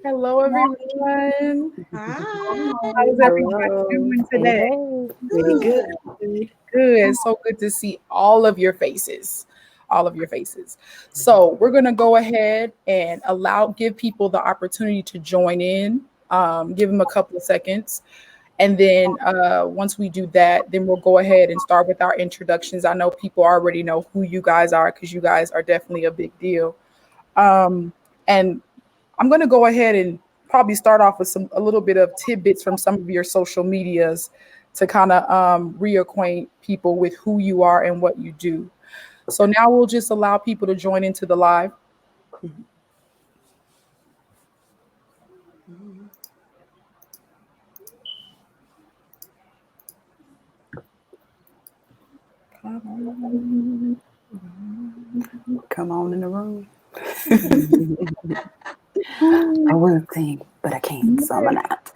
Hello, everyone. Hi. How's everybody Hello. doing Hey, today? hey. Pretty Good. good. Good. So good to see all of your faces. All of your faces. So we're gonna go ahead and give people the opportunity to join in. Give them a couple of seconds, and then once we do that, then we'll go ahead and start with our introductions. I know people already know who you guys are because you guys are definitely a big deal. And I'm going to go ahead and probably start off with a little bit of tidbits from some of your social medias to kind of reacquaint people with who you are and what you do. So now we'll just allow people to join into the live. Come on in the room. I would sing, but I can't, so I'm not.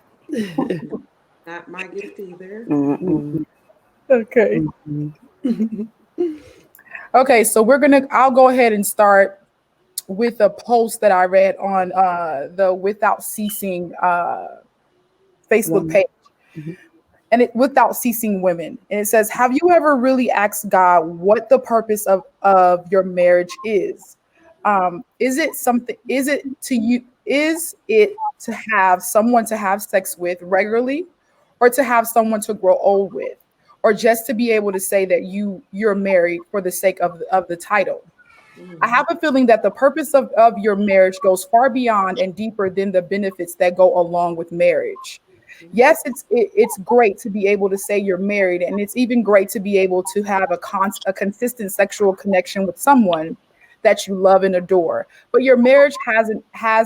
Not my gift either. Mm-mm. Okay. Mm-mm. Okay, so I'll go ahead and start with a post that I read on the Without Ceasing Facebook Woman. page. Mhm. And it without ceasing women. And it says, have you ever really asked God what the purpose of your marriage is? Is it something, is it to you, is it to have someone to have sex with regularly, or to have someone to grow old with, or just to be able to say that you're married for the sake of the title? I Mhm. have a feeling that the purpose of your marriage goes far beyond and deeper than the benefits that go along with marriage. Yes, it's great to be able to say you're married, and it's even great to be able to have a consistent sexual connection with someone that you love and adore. But your marriage has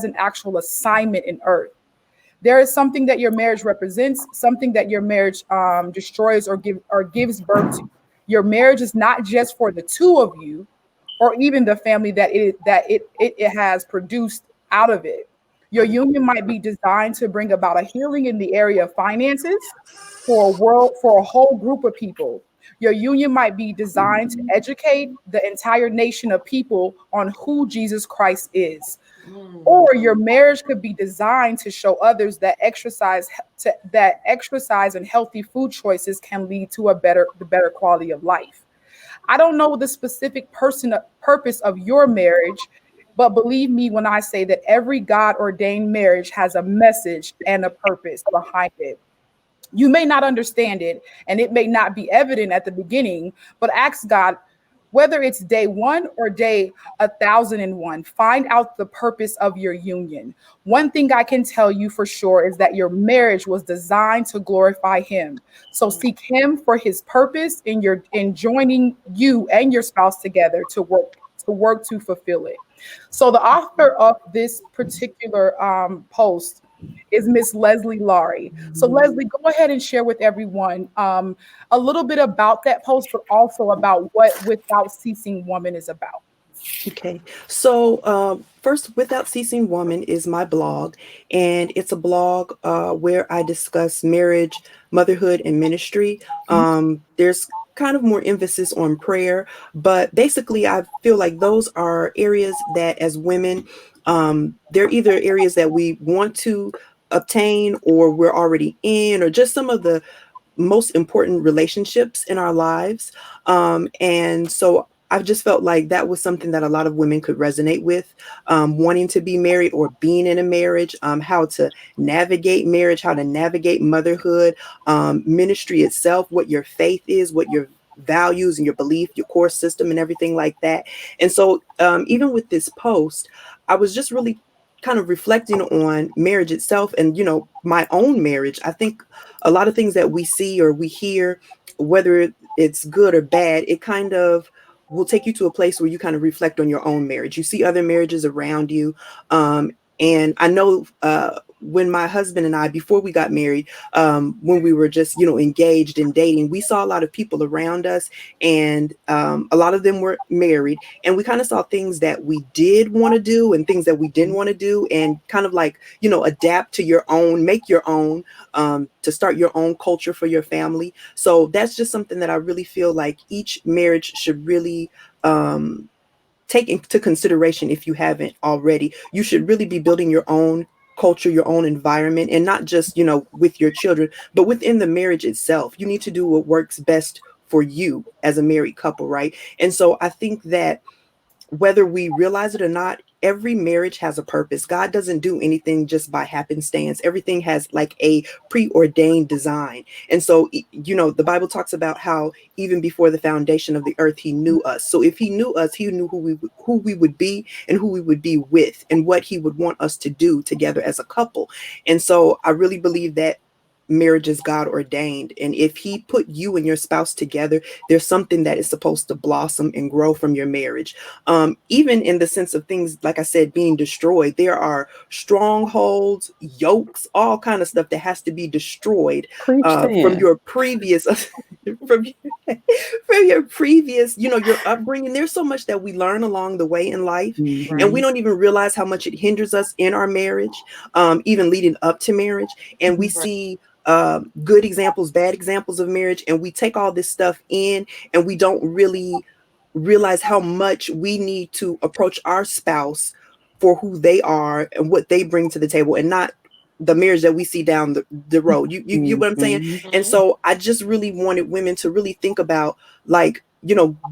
an actual assignment in earth. There is something that your marriage represents, something that your marriage destroys or gives birth to. Your marriage is not just for the two of you, or even the family that it has produced out of it. Your union might be designed to bring about a healing in the area of finances for a whole group of people. Your union might be designed to educate the entire nation of people on who Jesus Christ is. Mm. Or your marriage could be designed to show others that exercise and healthy food choices can lead to the better quality of life. I don't know the specific purpose of your marriage, but believe me when I say that every God ordained marriage has a message and a purpose behind it. You may not understand it, and it may not be evident at the beginning, but ask God, whether it's day one or day 1,001, find out the purpose of your union. One thing I can tell you for sure is that your marriage was designed to glorify Him. So Mm. seek Him for His purpose in joining you and your spouse together to fulfill it. So the author of this particular post is Miss Leslie Laurie. So, Leslie, go ahead and share with everyone a little bit about that post, but also about what Without Ceasing Woman is about. Okay. So, first, Without Ceasing Woman is my blog, and it's a blog where I discuss marriage, motherhood, and ministry. There's kind of more emphasis on prayer, but basically, I feel like those are areas that, as women, they're either areas that we want to obtain or we're already in, or just some of the most important relationships in our lives. And so I've just felt like that was something that a lot of women could resonate with, wanting to be married or being in a marriage, how to navigate marriage, how to navigate motherhood, ministry itself, what your faith is, what your values and your belief, your core system, and everything like that. And so, even with this post, I was just really kind of reflecting on marriage itself and, my own marriage. I think a lot of things that we see or we hear, whether it's good or bad, it kind of will take you to a place where you kind of reflect on your own marriage. You see other marriages around you. And I know when my husband and I, before we got married, when we were just, engaged and dating, we saw a lot of people around us, and a lot of them were married. And we kind of saw things that we did want to do and things that we didn't want to do, and kind of like, adapt to your own, make your own, to start your own culture for your family. So that's just something that I really feel like each marriage should really take into consideration. If you haven't already, you should really be building your own culture, your own environment, and not just, with your children, but within the marriage itself. You need to do what works best for you as a married couple, right? And so I think that whether we realize it or not, every marriage has a purpose. God doesn't do anything just by happenstance. Everything has like a preordained design. And so, the Bible talks about how even before the foundation of the earth, he knew us. So if he knew us, he knew who we would be and who we would be with and what he would want us to do together as a couple. And so I really believe that marriage is God ordained. And if he put you and your spouse together, there's something that is supposed to blossom and grow from your marriage. Even in the sense of things, like I said, being destroyed, there are strongholds, yokes, all kind of stuff that has to be destroyed from your previous from your previous, your upbringing. There's so much that we learn along the way in life, and we don't even realize how much it hinders us in our marriage, even leading up to marriage. And we see good examples, bad examples of marriage, and we take all this stuff in, and we don't really realize how much we need to approach our spouse for who they are and what they bring to the table, and not the marriage that we see down the road. You what I'm saying? And so I just really wanted women to really think about, like,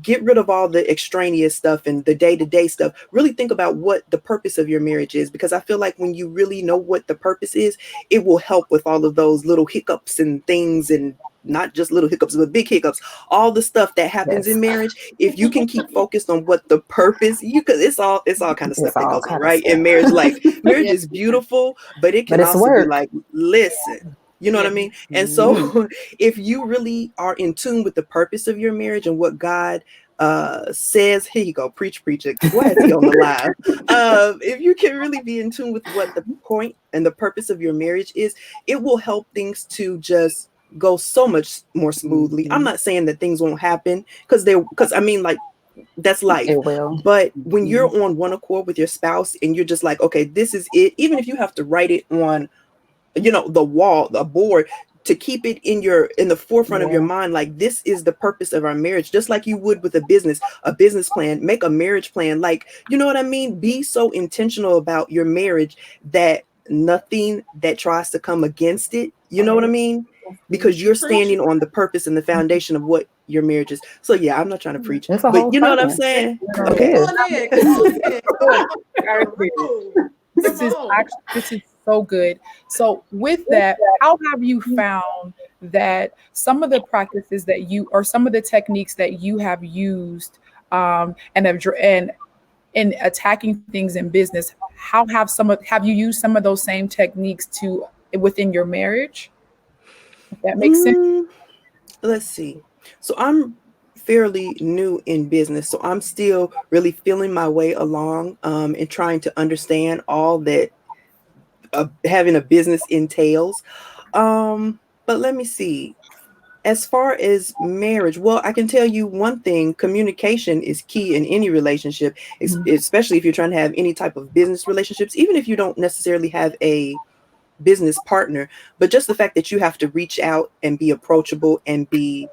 get rid of all the extraneous stuff and the day-to-day stuff. Really think about what the purpose of your marriage is, because I feel like when you really know what the purpose is, it will help with all of those little hiccups and things, and not just little hiccups, but big hiccups, all the stuff that happens in marriage. If you can keep focused on what the purpose, because it's all kind of stuff that goes on, right? In marriage, like marriage is beautiful, but it can also be like, listen, you know what I mean? And so if you really are in tune with the purpose of your marriage and what God says, here you go, preach it. Why is he on the live? If you can really be in tune with what the point and the purpose of your marriage is, it will help things to just go so much more smoothly. I'm not saying that things won't happen, because I mean, like, that's life. It will. But when you're on one accord with your spouse and you're just like, okay, this is it, even if you have to write it on the wall, the board, to keep it in the forefront of your mind, like, this is the purpose of our marriage, just like you would with a business plan. Make a marriage plan, like, you know what I mean? Be so intentional about your marriage that nothing that tries to come against it, you know what I mean? Because you're standing on the purpose and the foundation of what your marriage is. So yeah, I'm not trying to preach, but you know what I'm saying? Okay. This is so good. So with that, how have you found that some of the practices that or some of the techniques that you have used and in attacking things in business, have you used some of those same techniques within your marriage? If that makes sense. Let's see. So I'm fairly new in business, so I'm still really feeling my way along and trying to understand all that having a business entails. But let me see. As far as marriage, well, I can tell you one thing: communication is key in any relationship, especially if you're trying to have any type of business relationships, even if you don't necessarily have a business partner. But just the fact that you have to reach out and be approachable and be,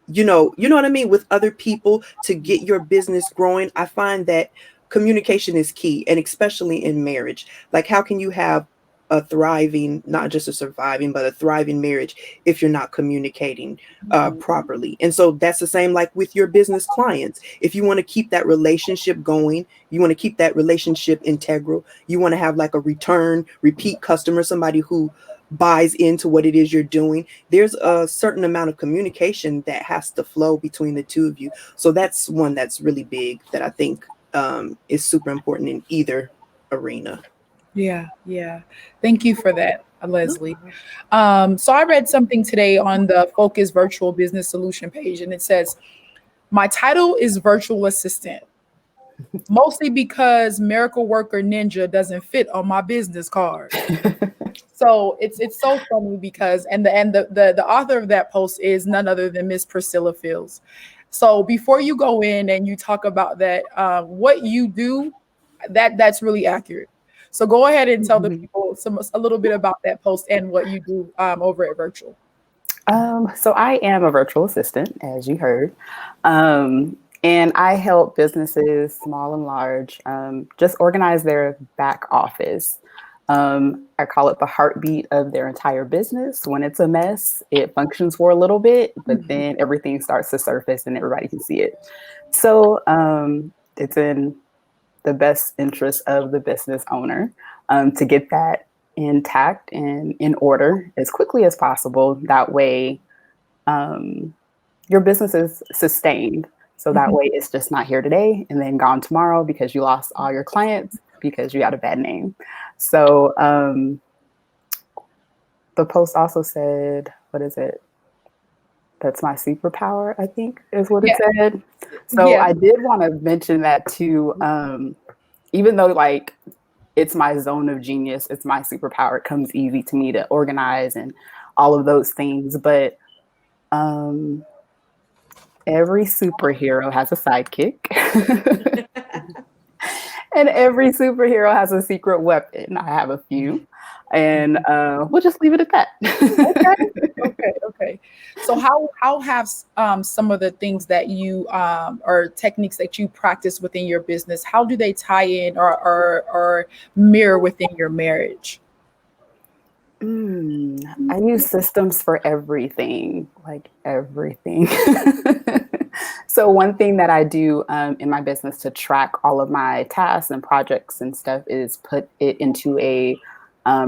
you know what I mean, with other people to get your business growing. I find that communication is key, and especially in marriage. Like, how can you have a thriving, not just a surviving, but a thriving marriage if you're not communicating properly? And so that's the same like with your business clients. If you want to keep that relationship going, you want to keep that relationship integral, you want to have like a repeat customer, somebody who buys into what it is you're doing, there's a certain amount of communication that has to flow between the two of you. So that's one that's really big that I think is super important in either arena. Yeah. Thank you for that, Leslie. So I read something today on the Focus Virtual Business Solution page, and it says, my title is virtual assistant, mostly because Miracle Worker Ninja doesn't fit on my business card. So it's so funny because the author of that post is none other than Miss Priscilla Fields. So before you go in and you talk about that, what you do, that's really accurate. So go ahead and tell the people a little bit about that post and what you do over at Virtual. So I am a virtual assistant, as you heard, and I help businesses, small and large, just organize their back office. I call it the heartbeat of their entire business. When it's a mess, it functions for a little bit, but then everything starts to surface and everybody can see it. So it's in the best interest of the business owner to get that intact and in order as quickly as possible. That way, your business is sustained. So that way it's just not here today and then gone tomorrow because you lost all your clients because you got a bad name. So the post also said, what is it? That's my superpower, I think is what it said. So I did want to mention that too. Even though like it's my zone of genius, it's my superpower, it comes easy to me to organize and all of those things. But every superhero has a sidekick. And every superhero has a secret weapon. I have a few. And we'll just leave it at that. Okay. So how have some of the things that you or techniques that you practice within your business, how do they tie in or mirror within your marriage? I use systems for everything, like everything. So one thing that I do in my business to track all of my tasks and projects and stuff is put it into a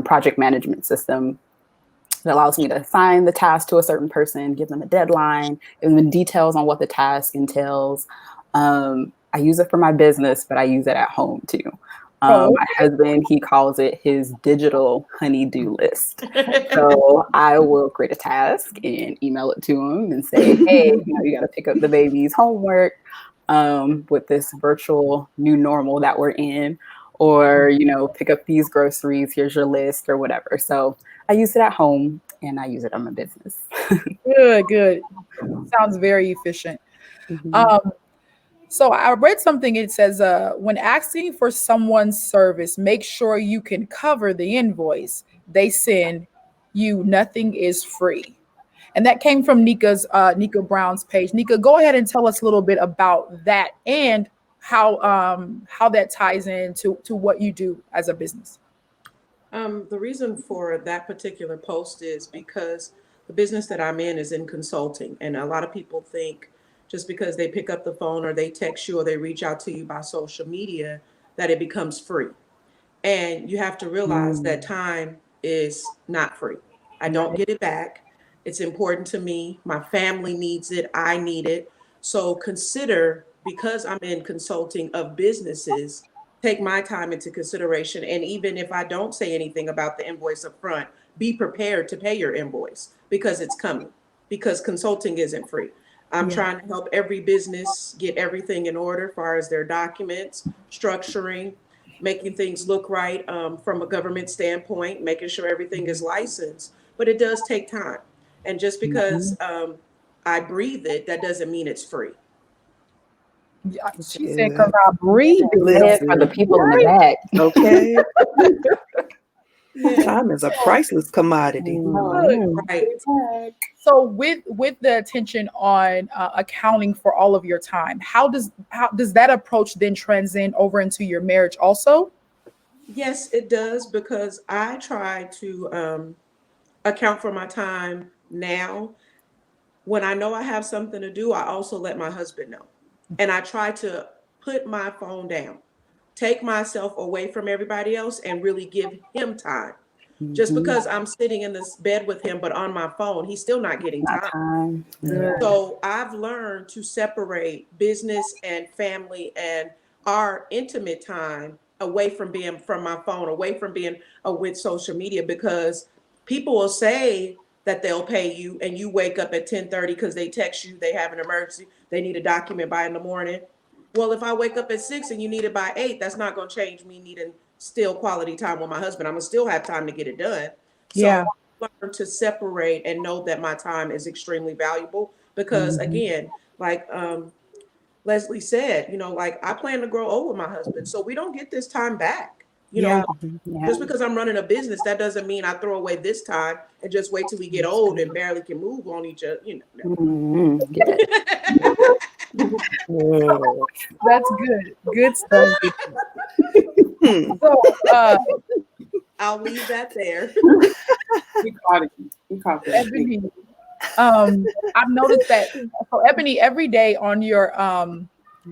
project management system that allows me to assign the task to a certain person, give them a deadline, and then details on what the task entails. I use it for my business, but I use it at home too. My husband, he calls it his digital honey-do list. So I will create a task and email it to him and say, hey, you got to pick up the baby's homework with this virtual new normal that we're in, or, pick up these groceries, here's your list or whatever. So I use it at home and I use it on my business. Good. Sounds very efficient. So I read something, it says, when asking for someone's service, make sure you can cover the invoice they send you. Nothing is free. And that came from Nika Brown's page. Nika, go ahead and tell us a little bit about that and how that ties into what you do as a business. The reason for that particular post is because the business that I'm in is in consulting. And a lot of people think just because they pick up the phone or they text you or they reach out to you by social media, that it becomes free. And you have to realize that time is not free. I don't get it back. It's important to me. My family needs it. I need it. So consider, because I'm in consulting of businesses, take my time into consideration. And even if I don't say anything about the invoice up front, be prepared to pay your invoice because it's coming, because consulting isn't free. I'm trying to help every business get everything in order as far as their documents, structuring, making things look right from a government standpoint, making sure everything is licensed. But it does take time. And just because I breathe it, that doesn't mean it's free. She said, because I breathe it for the people in the back. Okay. Time is a priceless commodity. Right. So with the attention on accounting for all of your time, how does that approach then transcend over into your marriage also? Yes, it does, because I try to account for my time now. When I know I have something to do, I also let my husband know. And I try to put my phone down, take myself away from everybody else and really give him time. Just because I'm sitting in this bed with him, but on my phone, he's still not getting time. So I've learned to separate business and family and our intimate time away from being from my phone, away from being with social media, because people will say that they'll pay you and you wake up at 10:30 because they text you, they have an emergency, they need a document by in the morning. Well, if I wake up at 6 and you need it by 8, that's not going to change me needing still quality time with my husband. I'm going to still have time to get it done. So I learned to separate and know that my time is extremely valuable because, again, like Leslie said, like I plan to grow old with my husband. So we don't get this time back. Just because I'm running a business, that doesn't mean I throw away this time and just wait till we get old and barely can move on each other. That's good. Good stuff. So I'll leave that there. We caught it. We caught that. Ebony, I've noticed that. So Ebony, every day on your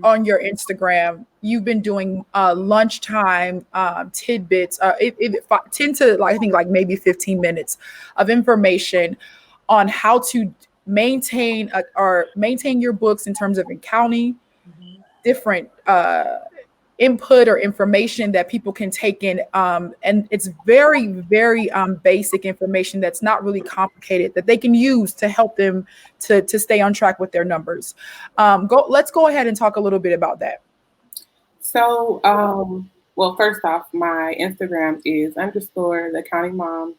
Instagram, you've been doing lunchtime tidbits. It 10 to like, I think like maybe 15 minutes of information on how to maintain or maintain your books in terms of accounting, different input or information that people can take in, and it's very, very basic information that's not really complicated that they can use to help them to stay on track with their numbers. Let's go ahead and talk a little bit about that. So, well, first off, my Instagram is _ the counting mom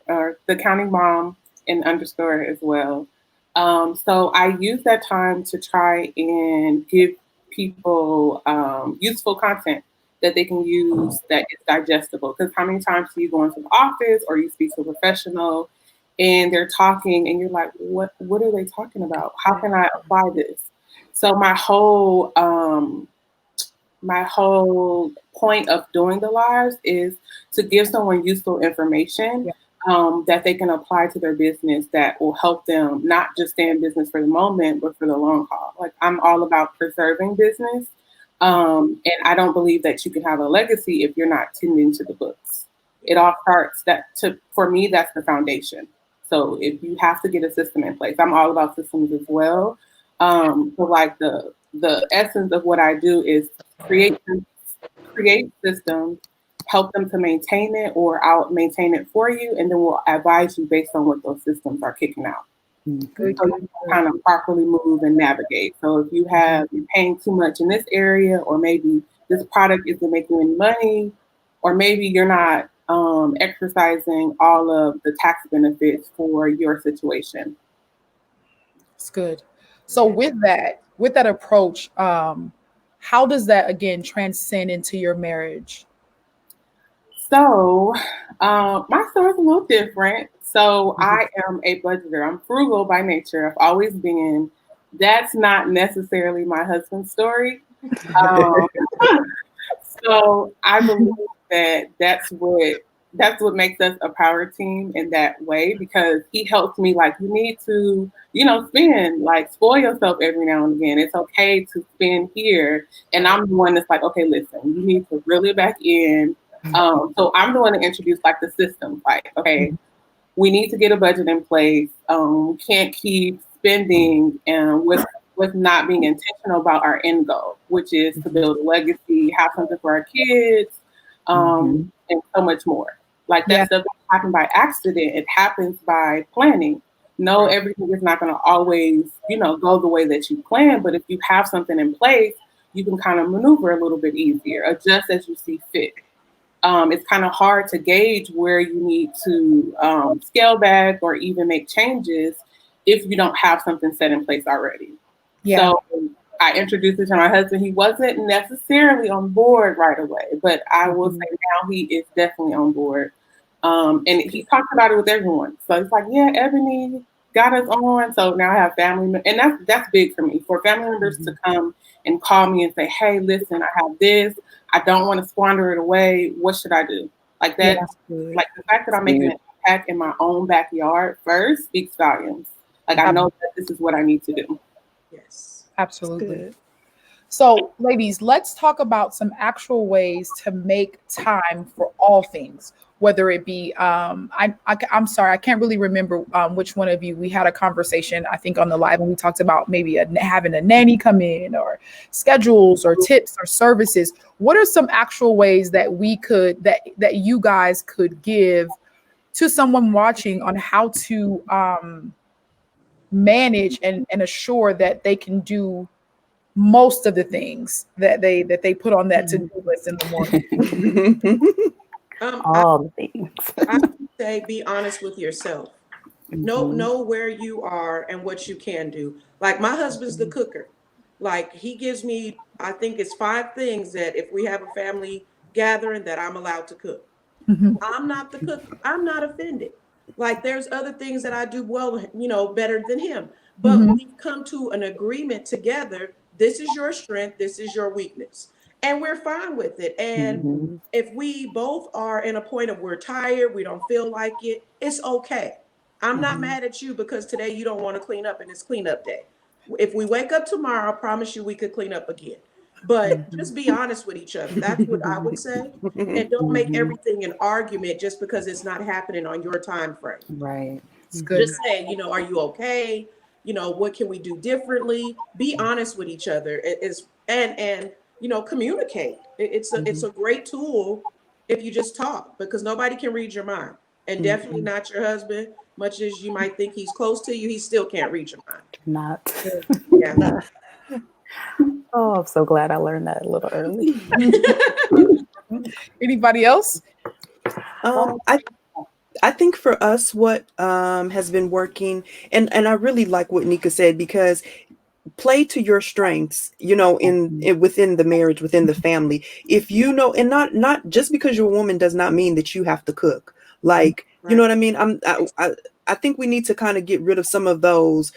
or the counting mom and _ as well. So I use that time to try and give people useful content that they can use that is digestible. Because how many times do you go into the office or you speak to a professional and they're talking and you're like, what are they talking about? How can I apply this? So my whole point of doing the lives is to give someone useful information that they can apply to their business that will help them not just stay in business for the moment, but for the long haul. Like, I'm all about preserving business. And I don't believe that you can have a legacy if you're not tending to the books. It all starts for me, that's the foundation. So if you have to get a system in place, I'm all about systems as well. So like the essence of what I do is create systems, help them to maintain it, or I'll maintain it for you, and then we'll advise you based on what those systems are kicking out. Good. So you can kind of properly move and navigate. So if you're paying too much in this area, or maybe this product isn't making any money, or maybe you're not exercising all of the tax benefits for your situation. It's good. So with that approach, how does that again transcend into your marriage? So my story's a little different. So I am a budgeter. I'm frugal by nature. I've always been. That's not necessarily my husband's story. So I believe that that's what makes us a power team in that way, because he helps me, like, you need to, spend, like, spoil yourself every now and again. It's okay to spend here. And I'm the one that's like, okay, listen, you need to reel it back in. So I'm the one to introduce like the system, like, okay, we need to get a budget in place. We can't keep spending and with not being intentional about our end goal, which is to build a legacy, have something for our kids, and so much more. Like that stuff doesn't happen by accident. It happens by planning. No, everything is not going to always, go the way that you plan. But if you have something in place, you can kind of maneuver a little bit easier, adjust as you see fit. It's kind of hard to gauge where you need to scale back or even make changes if you don't have something set in place already. Yeah. So I introduced it to my husband. He wasn't necessarily on board right away, but I will say now he is definitely on board. And he talked about it with everyone. So it's like, yeah, Ebony got us on. So now I have family members, and that's big for me, for family members to come and call me and say, hey, listen, I have this. I don't want to squander it away. What should I do? Like that, like the fact that I'm making an impact in my own backyard first speaks volumes. Like I know that this is what I need to do. Yes, absolutely. So ladies, let's talk about some actual ways to make time for all things, whether it be, I'm sorry, I can't really remember which one of you, we had a conversation, I think on the live, and we talked about maybe having a nanny come in, or schedules or tips or services. What are some actual ways that that you guys could give to someone watching on how to manage and assure that they can do most of the things that they put on that to-do list in the morning? All the things. I would say be honest with yourself. Know where you are and what you can do. Like my husband's the cooker. Like he gives me, I think it's 5 things that if we have a family gathering that I'm allowed to cook. I'm not the cook. I'm not offended. Like there's other things that I do well, better than him. But we've come to an agreement together. This is your strength. This is your weakness. and we're fine with it. And Mhm. if we both are in a point of we're tired, we don't feel like it, it's okay. I'm not mad at you because today you don't want to clean up and it's cleanup day. If we wake up tomorrow, I promise you we could clean up again. But just be honest with each other. That's what I would say. And don't make Mhm. everything an argument just because it's not happening on your time frame. Right. It's good. Just say, are you okay? What can we do differently? Be honest with each other. It is and communicate. It's a great tool if you just talk, because nobody can read your mind. And definitely not your husband. Much as you might think he's close to you, he still can't read your mind. Not. Yeah. Oh, I'm so glad I learned that a little early. Anybody else? I think for us, what has been working, and I really like what Nika said, because play to your strengths, in within the marriage, within the family. If and not just because you're a woman does not mean that you have to cook. Like, you know what I mean? I think we need to kind of get rid of some of those,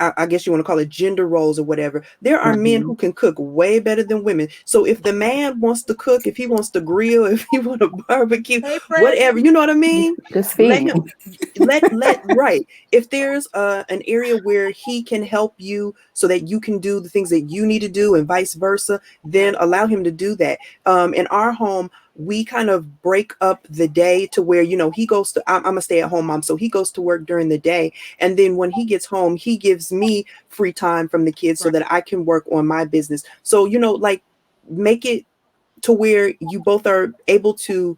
I guess you want to call it gender roles or whatever. There are men who can cook way better than women. So if the man wants to cook, if he wants to grill, if he want to barbecue, Hey, Brandon. whatever, you know what I mean? Just Let feed him, right. If there's an area where he can help you so that you can do the things that you need to do and vice versa, then allow him to do that. In our home, we kind of break up the day to where, he goes to, I'm a stay-at-home mom, so he goes to work during the day. And then when he gets home, he gives me free time from the kids so that I can work on my business. So, like, make it to where you both are able to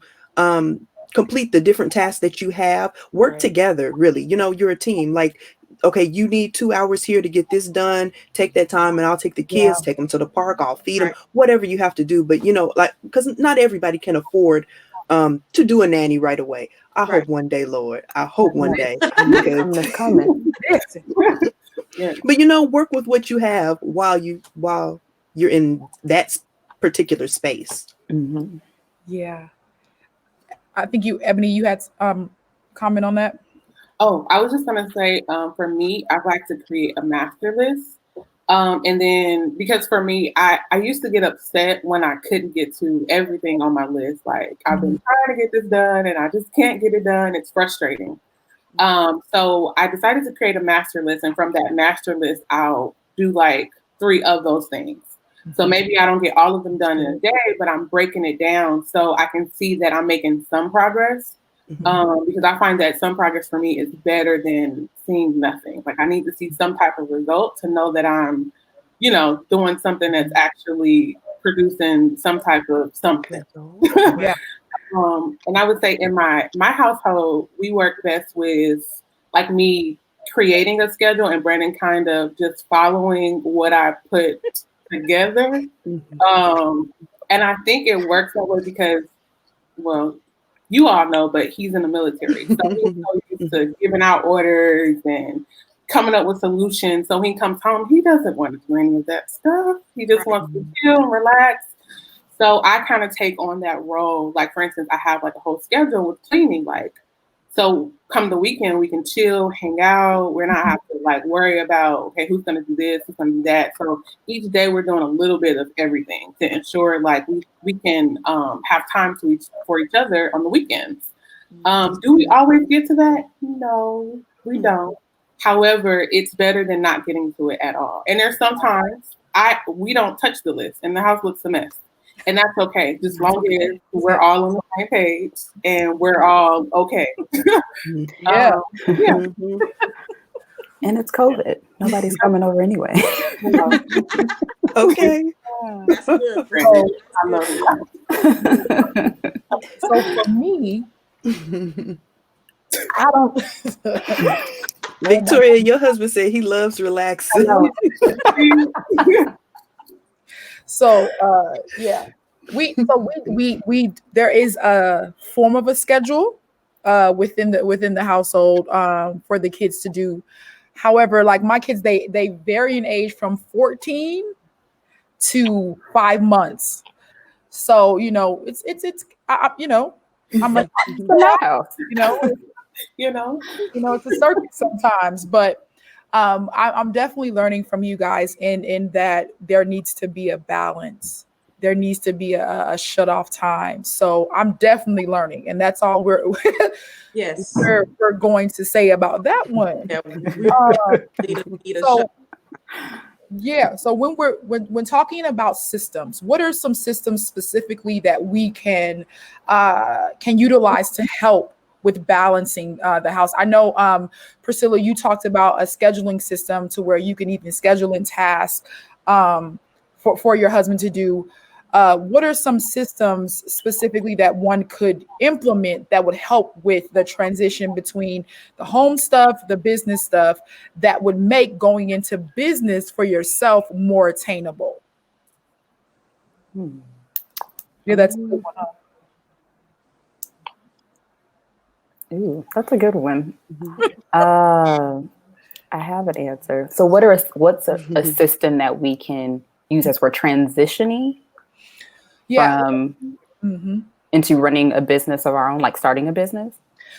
complete the different tasks that you have, work together, really. You're a team. Like, okay, you need 2 hours here to get this done. Take that time and I'll take the kids, take them to the park, I'll feed them, whatever you have to do. But, like, because not everybody can afford to do a nanny right away. I hope one day, Lord. I hope one day. It's coming. But work with what you have while you're in that particular space. Mm-hmm. Yeah. I think Ebony, you had comment on that. Oh, I was just gonna say, for me, I like to create a master list. And then, because for me, I used to get upset when I couldn't get to everything on my list. Like, I've been trying to get this done and I just can't get it done. It's frustrating. So I decided to create a master list. And from that master list, I'll do like 3 of those things. So maybe I don't get all of them done in a day, but I'm breaking it down so I can see that I'm making some progress. Because I find that some progress for me is better than seeing nothing. Like, I need to see some type of result to know that I'm, doing something that's actually producing some type of something. Yeah. And I would say in my household, we work best with like me creating a schedule and Brandon kind of just following what I put together. And I think it works that way because, well, you all know, but he's in the military. So he's so used to giving out orders and coming up with solutions. So when he comes home, he doesn't want to do any of that stuff. He just wants to chill and relax. So I kind of take on that role. Like, for instance, I have like a whole schedule with cleaning. Like, so come the weekend, we can chill, hang out. We're not have to like worry about, okay, who's going to do this, who's going to do that. So each day we're doing a little bit of everything to ensure like we can have time for each other on the weekends. Do we always get to that? No, we don't. However, it's better than not getting to it at all. And there's sometimes we don't touch the list and the house looks a mess. And that's okay, just as long as we're all on the same page and we're all okay. Yeah. And it's COVID. Nobody's coming over anyway. Okay. That's good, Brandon. I love it. So for me, I don't. Victoria, your husband said he loves relaxing. So yeah, we there is a form of a schedule within the household for the kids to do. However, like my kids, they vary in age from 14 to 5 months. So it's I'm like, it's a circuit sometimes, but I'm definitely learning from you guys in that there needs to be a balance there needs to be a shut off time. So I'm definitely learning, and that's all Yes. we're going to say about that one. Yeah, we Uh, need a so shut. yeah, so when talking about systems, what are some systems specifically that we can utilize to help with balancing the house? I know, Priscilla, you talked about a scheduling system to where you can even schedule in tasks for your husband to do. What are some systems specifically that one could implement that would help with the transition between the home stuff, the business stuff, that would make going into business for yourself more attainable? Yeah, that's a good one. Ooh, that's a good one. I have an answer. So what's a system that we can use as we're transitioning Yeah. from Mhm. into running a business of our own, like starting a business?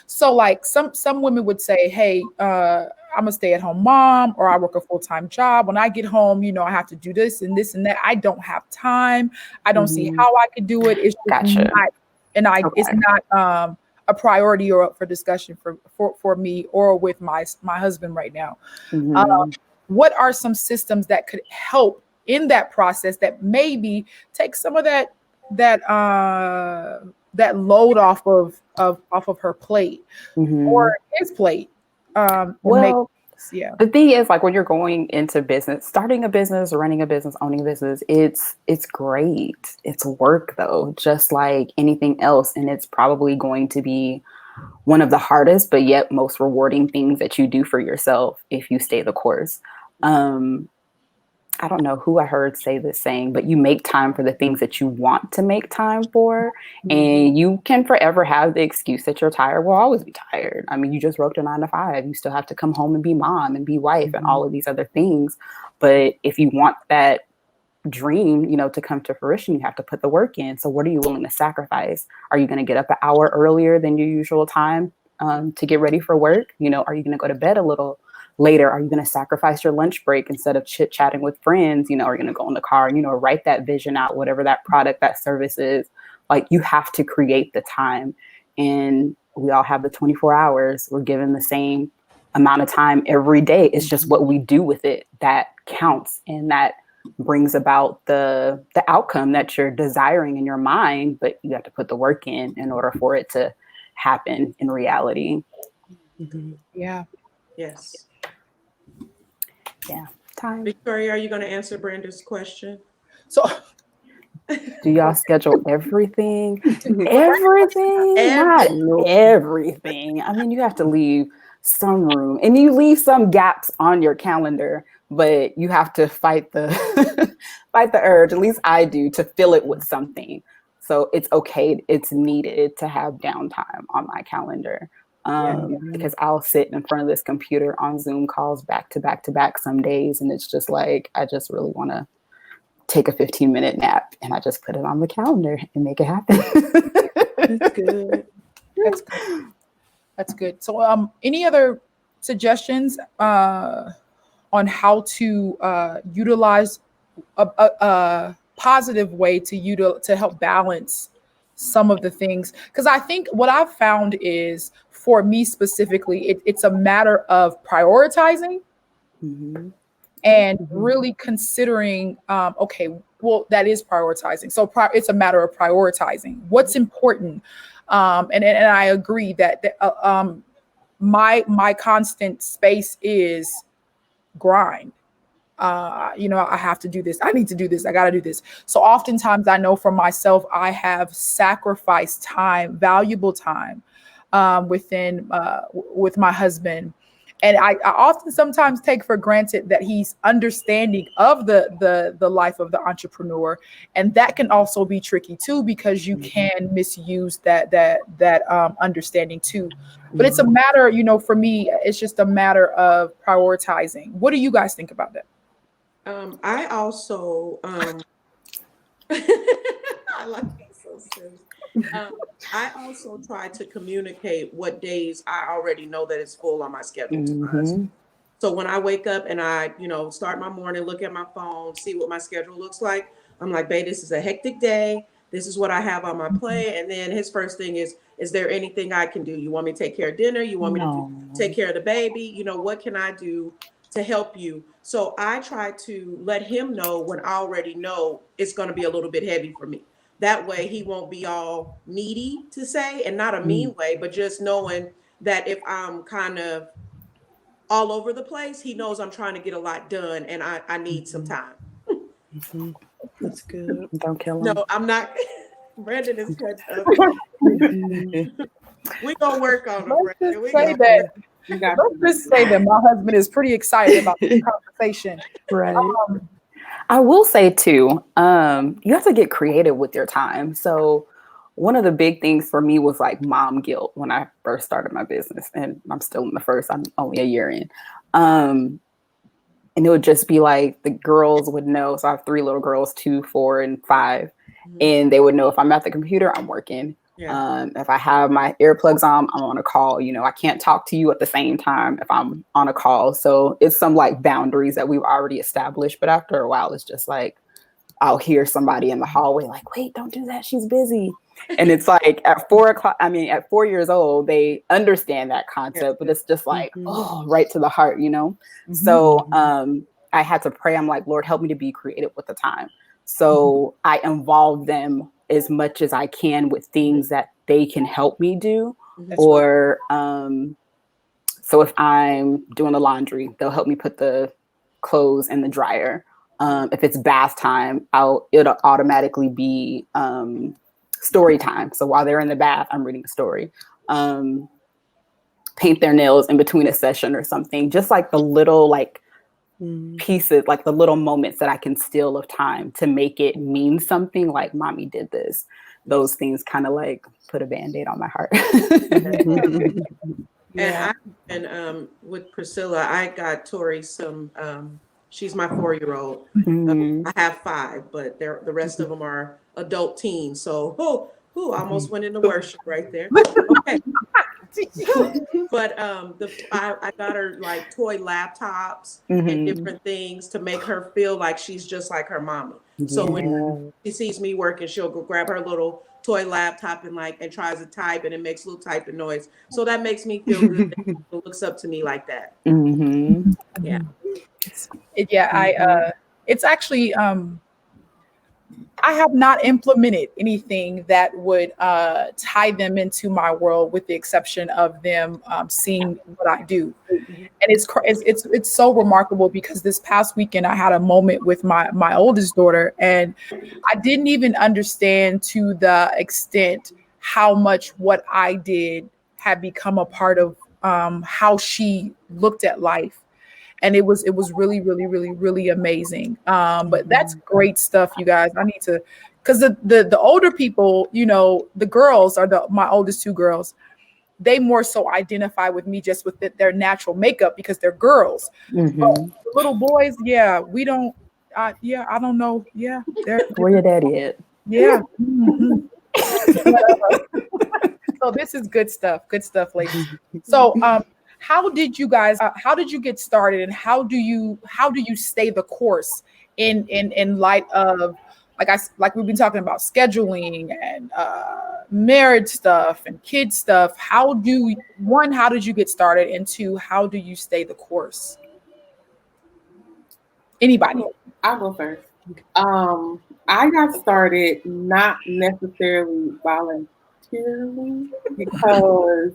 So like some women would say, hey, I'm a stay-at-home mom, or I work a full-time job. When I get home, I have to do this and this and that. I don't have time. I don't see how I could do it. It's just Gotcha. it's Okay. not a priority or up for discussion for me or with my husband right now. Mhm. What are some systems that could help in that process that maybe take some of that load off of her plate or Mhm. his plate, and make Well, yeah. the thing is, like when you're going into business, starting a business, running a business, owning a business, it's great. It's work though, just like anything else, and it's probably going to be one of the hardest, but yet most rewarding things that you do for yourself if you stay the course. Um, I don't know who I heard say this saying, but you make time for the things that you want to make time for. And you can forever have the excuse that you're tired. We'll always be tired. I mean, you just worked a 9 to 5. You still have to come home and be mom and be wife and all of these other things. But if you want that dream, to come to fruition, you have to put the work in. So what are you willing to sacrifice? Are you going to get up an hour earlier than your usual time to get ready for work? Are you going to go to bed a little later? Are you going to sacrifice your lunch break instead of chit chatting with friends? Are you going to go in the car and, write that vision out, whatever that product, that service is? Like, you have to create the time. And we all have the 24 hours. We're given the same amount of time every day. It's just what we do with it that counts, and that brings about the outcome that you're desiring in your mind, but you have to put the work in order for it to happen in reality. Yeah. Yes. Yeah. Time. Victoria, are you going to answer Branda's question? So Do y'all schedule everything? Everything? Not everything. I mean, you have to leave some room, and you leave some gaps on your calendar, but you have to fight the fight the urge. At least I do, to fill it with something. So it's okay. It's needed to have downtime on my calendar. Because I'll sit in front of this computer on Zoom calls back to back to back some days, and it's just like, I just really want to take a 15-minute nap, and I just put it on the calendar and make it happen. That's good. That's good. That's good. So, any other suggestions on how to utilize a positive way to help balance some of the things? Because I think what I've found is, for me specifically, it's a matter of prioritizing. And really considering, okay, well, that is prioritizing. So it's a matter of prioritizing what's important. And I agree that my constant space is grind. I have to do this. I need to do this. I got to do this. So oftentimes I know for myself, I have sacrificed time, valuable time, with my husband. And I often sometimes take for granted that he's understanding of the life of the entrepreneur, and that can also be tricky too, because you can misuse that understanding too. But it's a matter, for me, it's just a matter of prioritizing. What do you guys think about that? I also I like that so serious. I also try to communicate what days I already know that it's full on my schedule to my husband. So when I wake up and I, start my morning, look at my phone, see what my schedule looks like, I'm like, babe, this is a hectic day. This is what I have on my plate. And then his first thing is there anything I can do? You want me to take care of dinner? You want me to take care of the baby? You know, what can I do to help you? So I try to let him know when I already know it's going to be a little bit heavy for me. That way he won't be all needy to say, and not a mean way, but just knowing that if I'm kind of all over the place, he knows I'm trying to get a lot done and I need some time. Mhm. That's good. Don't kill him. No, I'm not. Brandon is cut up. We gonna work on it, Let's Brandon. just say that. You got Let's just say that my husband is pretty excited about this conversation. Right. I will say too, you have to get creative with your time. So one of the big things for me was like mom guilt when I first started my business, and I'm still in the first, I'm only a year in. And it would just be like the girls would know. So I have 3 little girls, 2, 4, and 5. And they would know if I'm at the computer, I'm working. Yeah. If I have my earplugs on, I'm on a call. You know, I can't talk to you at the same time if I'm on a call. So it's some like boundaries that we've already established. But after a while, it's just like, I'll hear somebody in the hallway like, wait, don't do that. She's busy. And it's like at 4 o'clock, at 4 years old, they understand that concept, but it's just like, oh, right to the heart, you know? So I had to pray. I'm like, Lord, help me to be creative with the time. So I involve them as much as I can with things that they can help me do. Or so if I'm doing the laundry, they'll help me put the clothes in the dryer. If it's bath time, it'll automatically be story time. So while they're in the bath, I'm reading a story. Paint their nails in between a session or something. Just like the little like pieces, like the little moments that I can steal of time to make it mean something. Like mommy did this. Those things kind of like put a Band-Aid on my heart. And with Priscilla, I got Tori some. She's my 4-year-old. I have 5, but the rest of them are adult teens. So, almost went into worship right there. Okay. But I got her like toy laptops and different things to make her feel like she's just like her mama. So when she sees me working, she'll go grab her little toy laptop and tries to type, and it makes a little typing noise. So that makes me feel good that she looks up to me like that. Yeah. It's actually I have not implemented anything that would tie them into my world, with the exception of them seeing what I do. And it's so remarkable, because this past weekend I had a moment with my oldest daughter, and I didn't even understand to the extent how much what I did had become a part of how she looked at life. And it was really, really, really, really amazing. But that's great stuff, you guys. I need to, because the older people, you know, the girls are my oldest 2 girls. They more so identify with me just with their natural makeup, because they're girls. But the little boys, we don't. I don't know. Yeah, where your daddy at? Yeah. So this is good stuff. Good stuff, ladies. So how did you get started, and how do you stay the course in light of like we've been talking about scheduling and marriage stuff and kid stuff? How did you get started, and 2, how do you stay the course? Anybody? I'll go first. I got started not necessarily voluntarily, because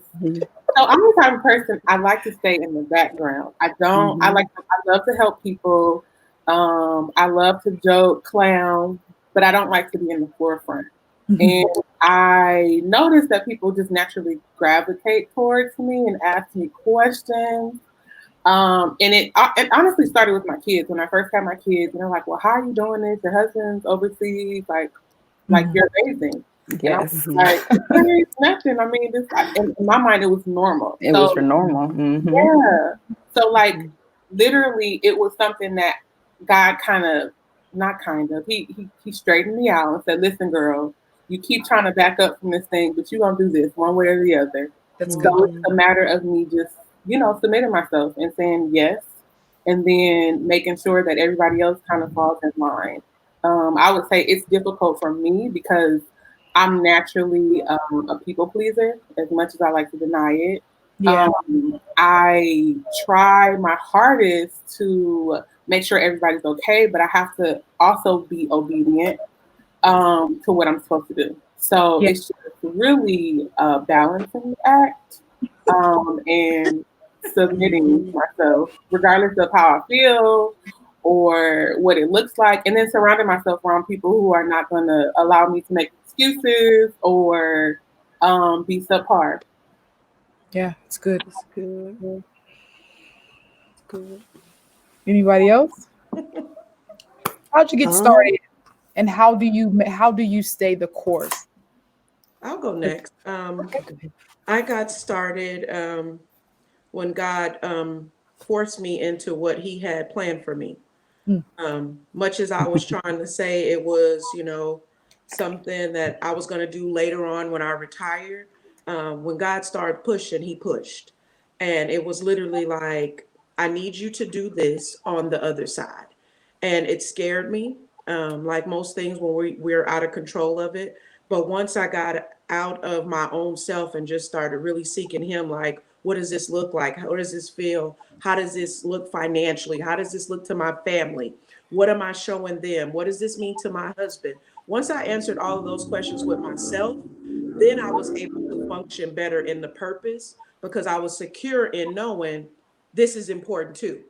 so I'm the type of person, I like to stay in the background. I love to help people. I love to joke, clown, but I don't like to be in the forefront. And I noticed that people just naturally gravitate towards me and ask me questions. And it honestly started with my kids. When I first had my kids, and they're like, well, how are you doing this? Your husband's overseas, like you're amazing. Yes. Like, there's nothing. I mean, in my mind, it was normal. It was normal. Yeah. So, like, literally, it was something that God he straightened me out and said, listen, girl, you keep trying to back up from this thing, but you're going to do this one way or the other. So it's a matter of me just, submitting myself and saying yes, and then making sure that everybody else kind of falls in line. I would say it's difficult for me because I'm naturally a people pleaser, as much as I like to deny it. Yeah. I try my hardest to make sure everybody's okay, but I have to also be obedient to what I'm supposed to do. So Yeah. it's just really a balancing act and submitting myself, regardless of how I feel or what it looks like, and then surrounding myself around people who are not going to allow me to make excuses or be subpar. Yeah, it's good. It's good. It's good. Anybody else? How'd you get Um, started, and how do you stay the course? I'll go next. I got started when God forced me into what He had planned for me. Much as I was trying to say it was, something that I was going to do later on when I retired, when God started pushing, He pushed. And it was literally like, I need you to do this on the other side. And it scared me, like most things when we're out of control of it. But once I got out of my own self and just started really seeking Him, like, what does this look like? How does this feel? How does this look financially? How does this look to my family? What am I showing them? What does this mean to my husband? Once I answered all of those questions with myself, then I was able to function better in the purpose because I was secure in knowing this is important too.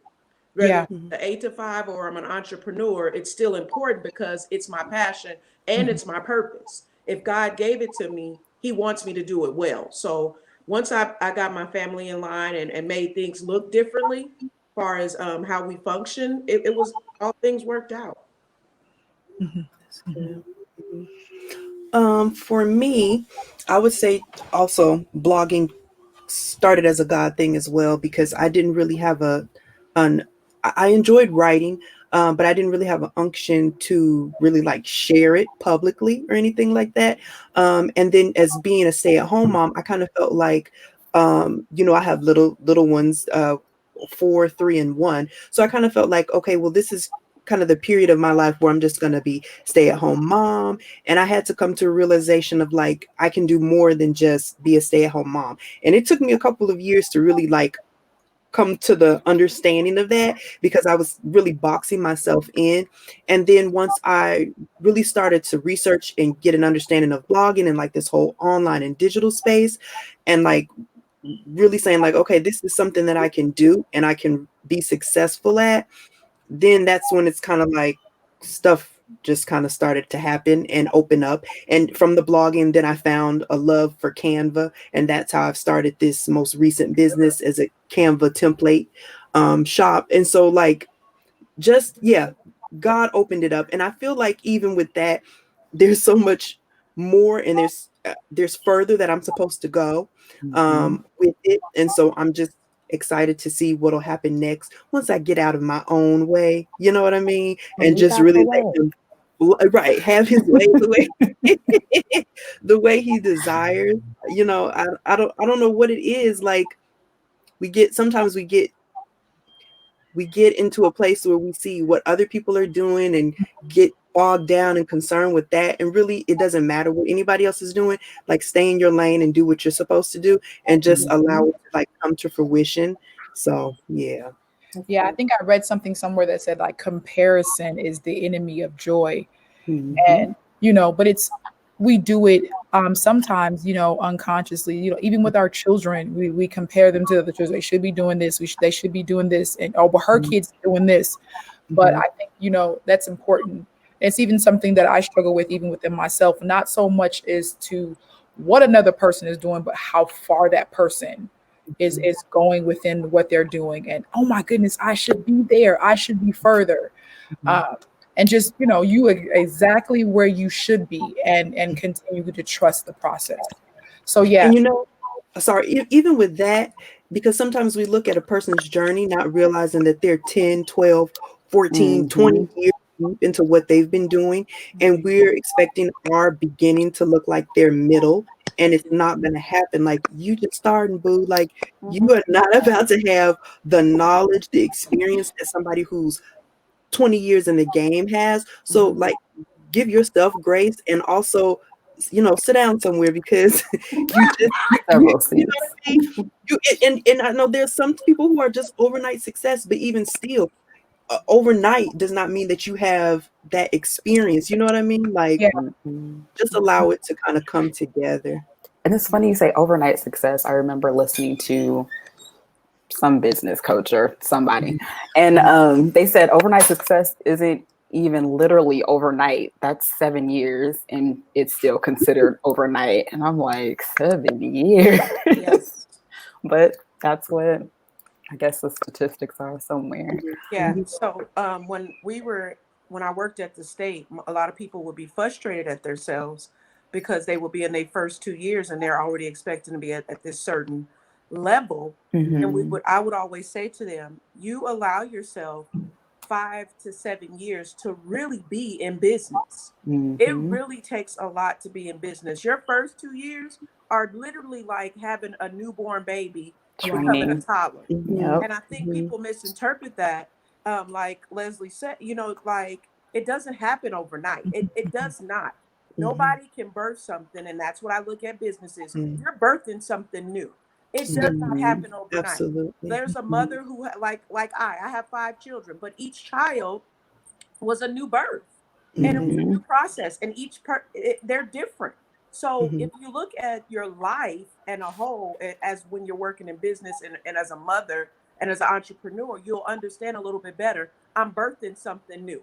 Whether Yeah. it's the 8 to 5 or I'm an entrepreneur, it's still important because it's my passion and it's my purpose. If God gave it to me, He wants me to do it well. So once I got my family in line and made things look differently, as far as how we function, it was all things worked out. For me, I would say also blogging started as a God thing as well because I didn't really have an I enjoyed writing, but I didn't really have an unction to really like share it publicly or anything like that. And then as being a stay-at-home mom, I kind of felt like I have little ones, 4, 3, and 1. So I kind of felt like, okay, well, this is kind of the period of my life where I'm just going to be stay-at-home mom. And I had to come to a realization of like, I can do more than just be a stay-at-home mom. And it took me a couple of years to really like come to the understanding of that because I was really boxing myself in. And then once I really started to research and get an understanding of blogging and like this whole online and digital space and like really saying like, okay, this is something that I can do and I can be successful at, then that's when it's kind of like stuff just kind of started to happen and open up. And from the blogging, then I found a love for Canva. And that's how I've started this most recent business as a Canva template shop. And so like, just, yeah, God opened it up. And I feel like even with that, there's so much more and there's further that I'm supposed to go with it. And so I'm just excited to see what'll happen next once I get out of my own way. You know what I mean? And just really let him have his way the way he desires. I don't know what it is. Like sometimes we get into a place where we see what other people are doing and get bogged down and concerned with that. And really, it doesn't matter what anybody else is doing. Like, stay in your lane and do what you're supposed to do and just allow it to like come to fruition. So, yeah. Yeah, I think I read something somewhere that said like comparison is the enemy of joy. And, but we do it sometimes, unconsciously, even with our children, we compare them to other children. They should be doing this. They should be doing this. And, oh, but her kid's doing this. But I think, that's important. It's even something that I struggle with, even within myself, not so much as to what another person is doing, but how far that person is going within what they're doing. And, oh my goodness, I should be there. I should be further. And just, you exactly where you should be and continue to trust the process. So, yeah. And sorry, even with that, because sometimes we look at a person's journey, not realizing that they're 10, 12, 14, 20 years deep into what they've been doing. And we're expecting our beginning to look like their middle. And it's not going to happen. Like, you just starting, boo. Like, you are not about to have the knowledge, the experience that somebody who's 20 years in the game has. So like give yourself grace, and also, sit down somewhere, because you just Several you know seats. what I mean? And I know there's some people who are just overnight success, but even still, overnight does not mean that you have that experience. You know what I mean? Like, Yeah. just allow it to kind of come together. And it's funny you say overnight success. I remember listening to some business coach or somebody, and they said overnight success isn't even literally overnight. That's 7 years, and it's still considered overnight. And I'm like, 7 years? Yes. But that's what I guess the statistics are somewhere. Yeah. So when I worked at the state, a lot of people would be frustrated at themselves because they will be in their first 2 years and they're already expecting to be at this certain level. And I would always say to them, you allow yourself 5 to 7 years to really be in business. It really takes a lot to be in business. Your first 2 years are literally like having a newborn baby becoming a Training. toddler. Yep. And I think people misinterpret that. Like Leslie said, like it doesn't happen overnight. It does not. Nobody can birth something, and that's what I look at businesses. You're birthing something new. It does not happen overnight. Absolutely. There's a mother who like I have 5 children, but each child was a new birth, and it was a new process, and they're different. So if you look at your life and a whole, as when you're working in business and as a mother and as an entrepreneur, you'll understand a little bit better. I'm birthing something new.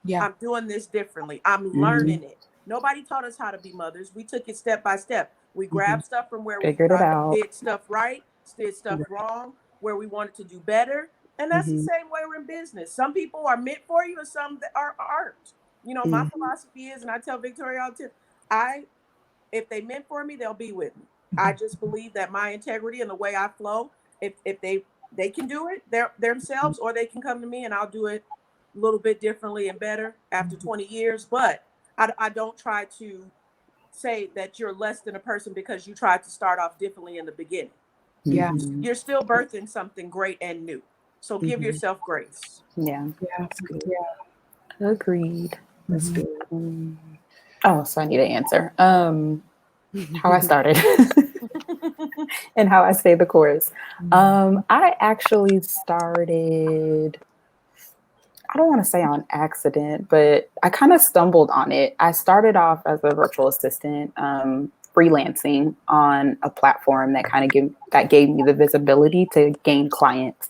Yeah. I'm doing this differently. I'm learning it. Nobody taught us how to be mothers. We took it step by step. We grabbed stuff from where Figured it out. did stuff right, did stuff wrong, where we wanted to do better. And that's the same way we're in business. Some people are meant for you and some that aren't. My philosophy is, and I tell Victoria all the time, if they meant for me, they'll be with me. I just believe that my integrity and the way I flow, if they can do it themselves, or they can come to me and I'll do it a little bit differently and better after 20 years. But I don't try to say that you're less than a person because you tried to start off differently in the beginning. Yeah. You're still birthing something great and new. So give yourself grace. Yeah. Yeah. Yeah. Agreed. That's good. Oh, so I need an answer. How I started and how I stay the course. I actually started, I don't want to say on accident, but I kind of stumbled on it. I started off as a virtual assistant, freelancing on a platform that gave me the visibility to gain clients.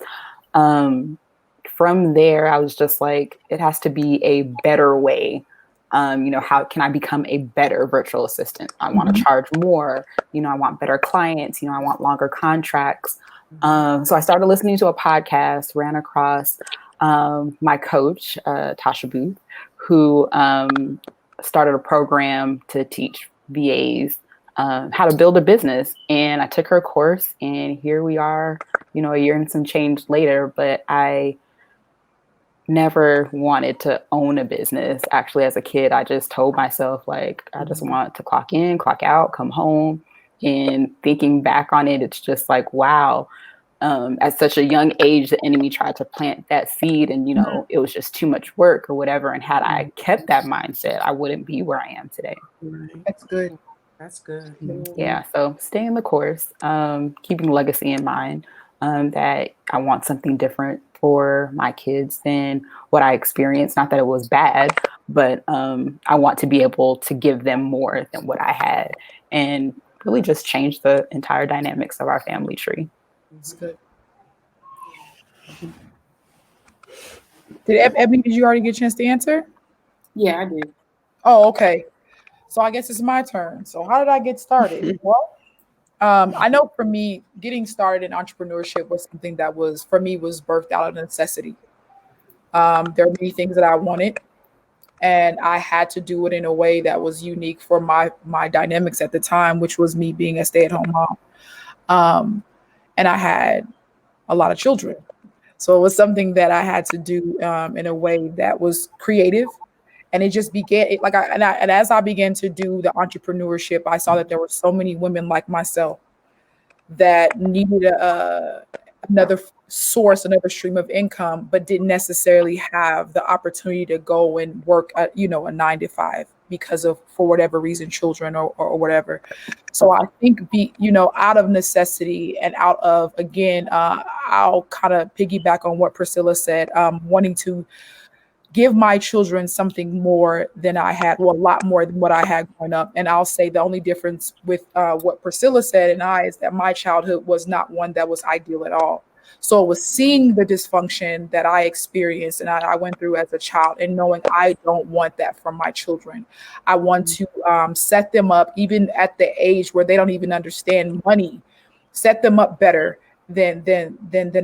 From there, I was just like, it has to be a better way. How can I become a better virtual assistant? I want to charge more. I want better clients. I want longer contracts. So I started listening to a podcast, ran across my coach, Tasha Booth, who started a program to teach VAs how to build a business. And I took her course, and here we are, a year and some change later. But I never wanted to own a business. Actually, as a kid, I just told myself, like, I just want to clock in, clock out, come home. And thinking back on it, it's just like, wow, at such a young age, the enemy tried to plant that seed, and, it was just too much work or whatever. And had I kept that mindset, I wouldn't be where I am today. That's good. That's good. Yeah. So staying the course, keeping legacy in mind, that I want something different for my kids than what I experienced. Not that it was bad, but I want to be able to give them more than what I had, and really just change the entire dynamics of our family tree. That's good. Ebony, did you already get a chance to answer? Yeah, I did. Oh, okay. So I guess it's my turn. So how did I get started? Well, I know for me, getting started in entrepreneurship was something that was birthed out of necessity. There are many things that I wanted, and I had to do it in a way that was unique for my dynamics at the time, which was me being a stay-at-home mom. And I had a lot of children. So it was something that I had to do in a way that was creative. And it just began and as I began to do the entrepreneurship, I saw that there were so many women like myself that needed a another source, another stream of income, but didn't necessarily have the opportunity to go and work at, a 9 to 5 because of, for whatever reason, children or whatever. So I think out of necessity and out of, again, I'll kind of piggyback on what Priscilla said, wanting to give my children something more than I had, well, a lot more than what I had growing up. And I'll say the only difference with what Priscilla said and I is that my childhood was not one that was ideal at all. So it was seeing the dysfunction that I experienced and I went through as a child and knowing I don't want that from my children. I want to set them up, even at the age where they don't even understand money, set them up better than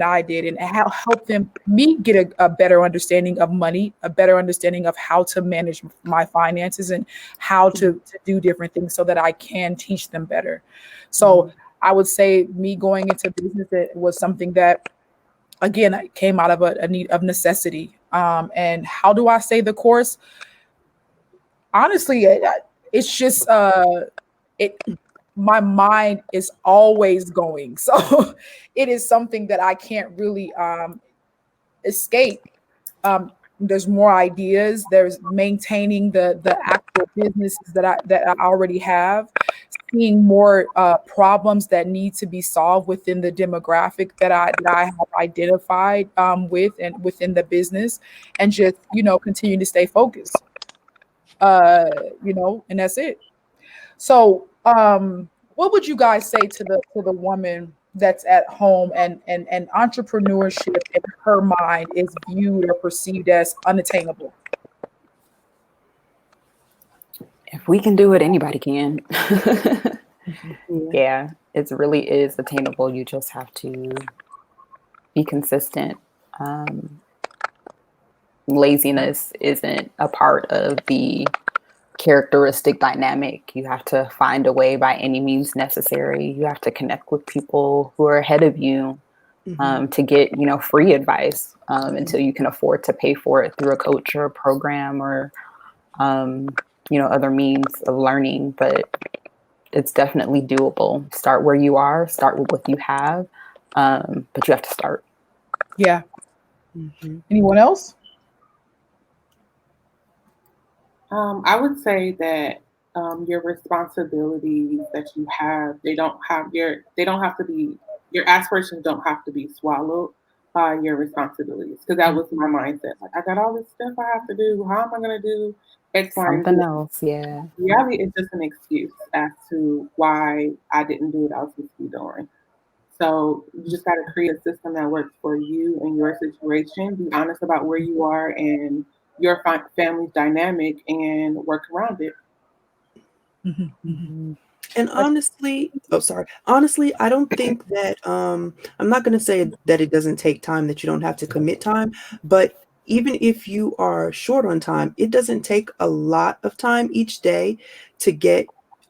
I did, and help me get a better understanding of money, a better understanding of how to manage my finances and how to do different things so that I can teach them better. So I would say me going into business, it was something that, again, I came out of a need of necessity. And how do I say the course? Honestly, it's just my mind is always going. So it is something that I can't really escape. There's more ideas. There's maintaining the actual businesses that I already have, seeing more problems that need to be solved within the demographic that I have identified with and within the business, and just continue to stay focused. And that's it. So, what would you guys say to the woman that's at home and entrepreneurship in her mind is viewed or perceived as unattainable? If we can do it, anybody can. Yeah, it really is attainable. You just have to be consistent. Laziness isn't a part of the characteristic dynamic. You have to find a way by any means necessary. You have to connect with people who are ahead of you to get free advice until you can afford to pay for it through a coach or a program or other means of learning. But it's definitely doable. Start where you are, start with what you have, but you have to start. Yeah. Anyone else? I would say that your responsibilities that you have, they don't have to be, your aspirations don't have to be swallowed by your responsibilities. Because that was my mindset. Like, I got all this stuff I have to do. How am I going to do X, Y, and Z? Something else, yeah. Reality is just an excuse as to why I didn't do what I was supposed to be doing. So you just got to create a system that works for you and your situation. Be honest about where you are and your family's dynamic and work around it. And honestly, I don't think that I'm not going to say that it doesn't take time, that you don't have to commit time, but even if you are short on time, it doesn't take a lot of time each day to get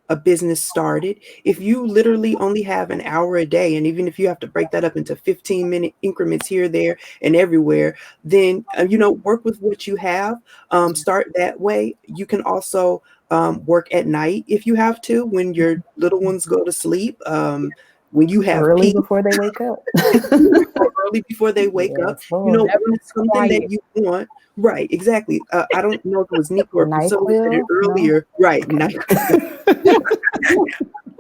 a business started. If you literally only have an hour a day, and even if you have to break that up into 15-minute increments here, there, and everywhere, then work with what you have. Start that way. You can also work at night if you have to, when your little ones go to sleep. When you have early before they wake up. Early before they wake up. When it's something that you want. Right, exactly. I don't know if it was Nico or Priscilla said it earlier. No. Right.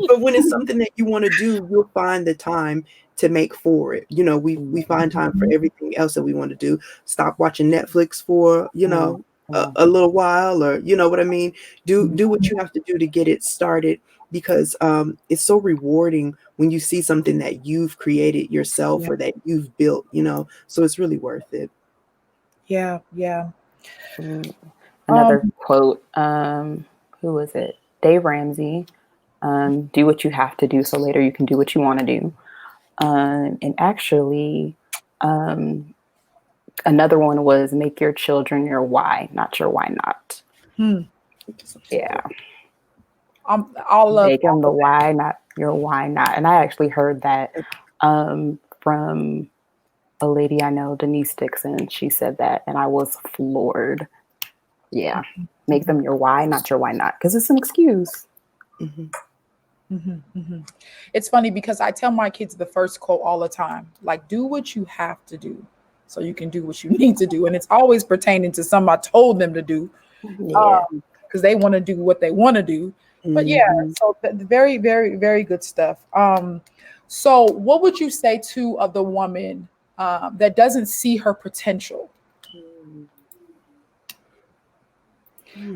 But when it's something that you want to do, you'll find the time to make for it. We find time for everything else that we want to do. Stop watching Netflix for, a little while, or what I mean? Do what you have to do to get it started, because it's so rewarding when you see something that you've created yourself or that you've built, so it's really worth it. Yeah. Another quote, who was it? Dave Ramsey. Do what you have to do so later you can do what you want to do. And actually, another one was make your children your why, not your why not. Yeah. I'll love make them the why, not your why not. And I actually heard that from a lady I know, Denise Dixon. She said that, and I was floored. Yeah. Make them your why, not your why not, because it's an excuse. It's funny because I tell my kids the first quote all the time, like, do what you have to do so you can do what you need to do. And it's always pertaining to something I told them to do Yeah. because they want to do what they want to do. But yeah, so very, very, very good stuff. So what would you say to the woman that doesn't see her potential?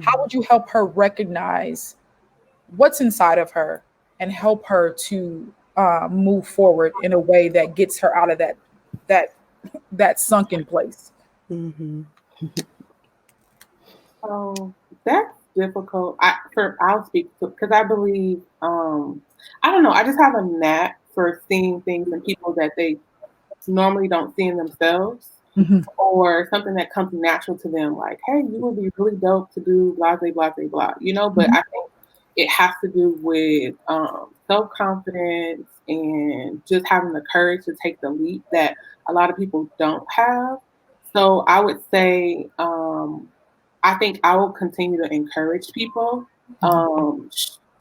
How would you help her recognize what's inside of her and help her to move forward in a way that gets her out of that sunken place? So that's difficult. I'll speak because I believe I don't know. I just have a knack for seeing things in people that they normally don't see in themselves, or something that comes natural to them. Like, hey, you would be really dope to do blah blah blah blah blah. But I think it has to do with self confidence and just having the courage to take the leap that a lot of people don't have. So I would say, I think I will continue to encourage people,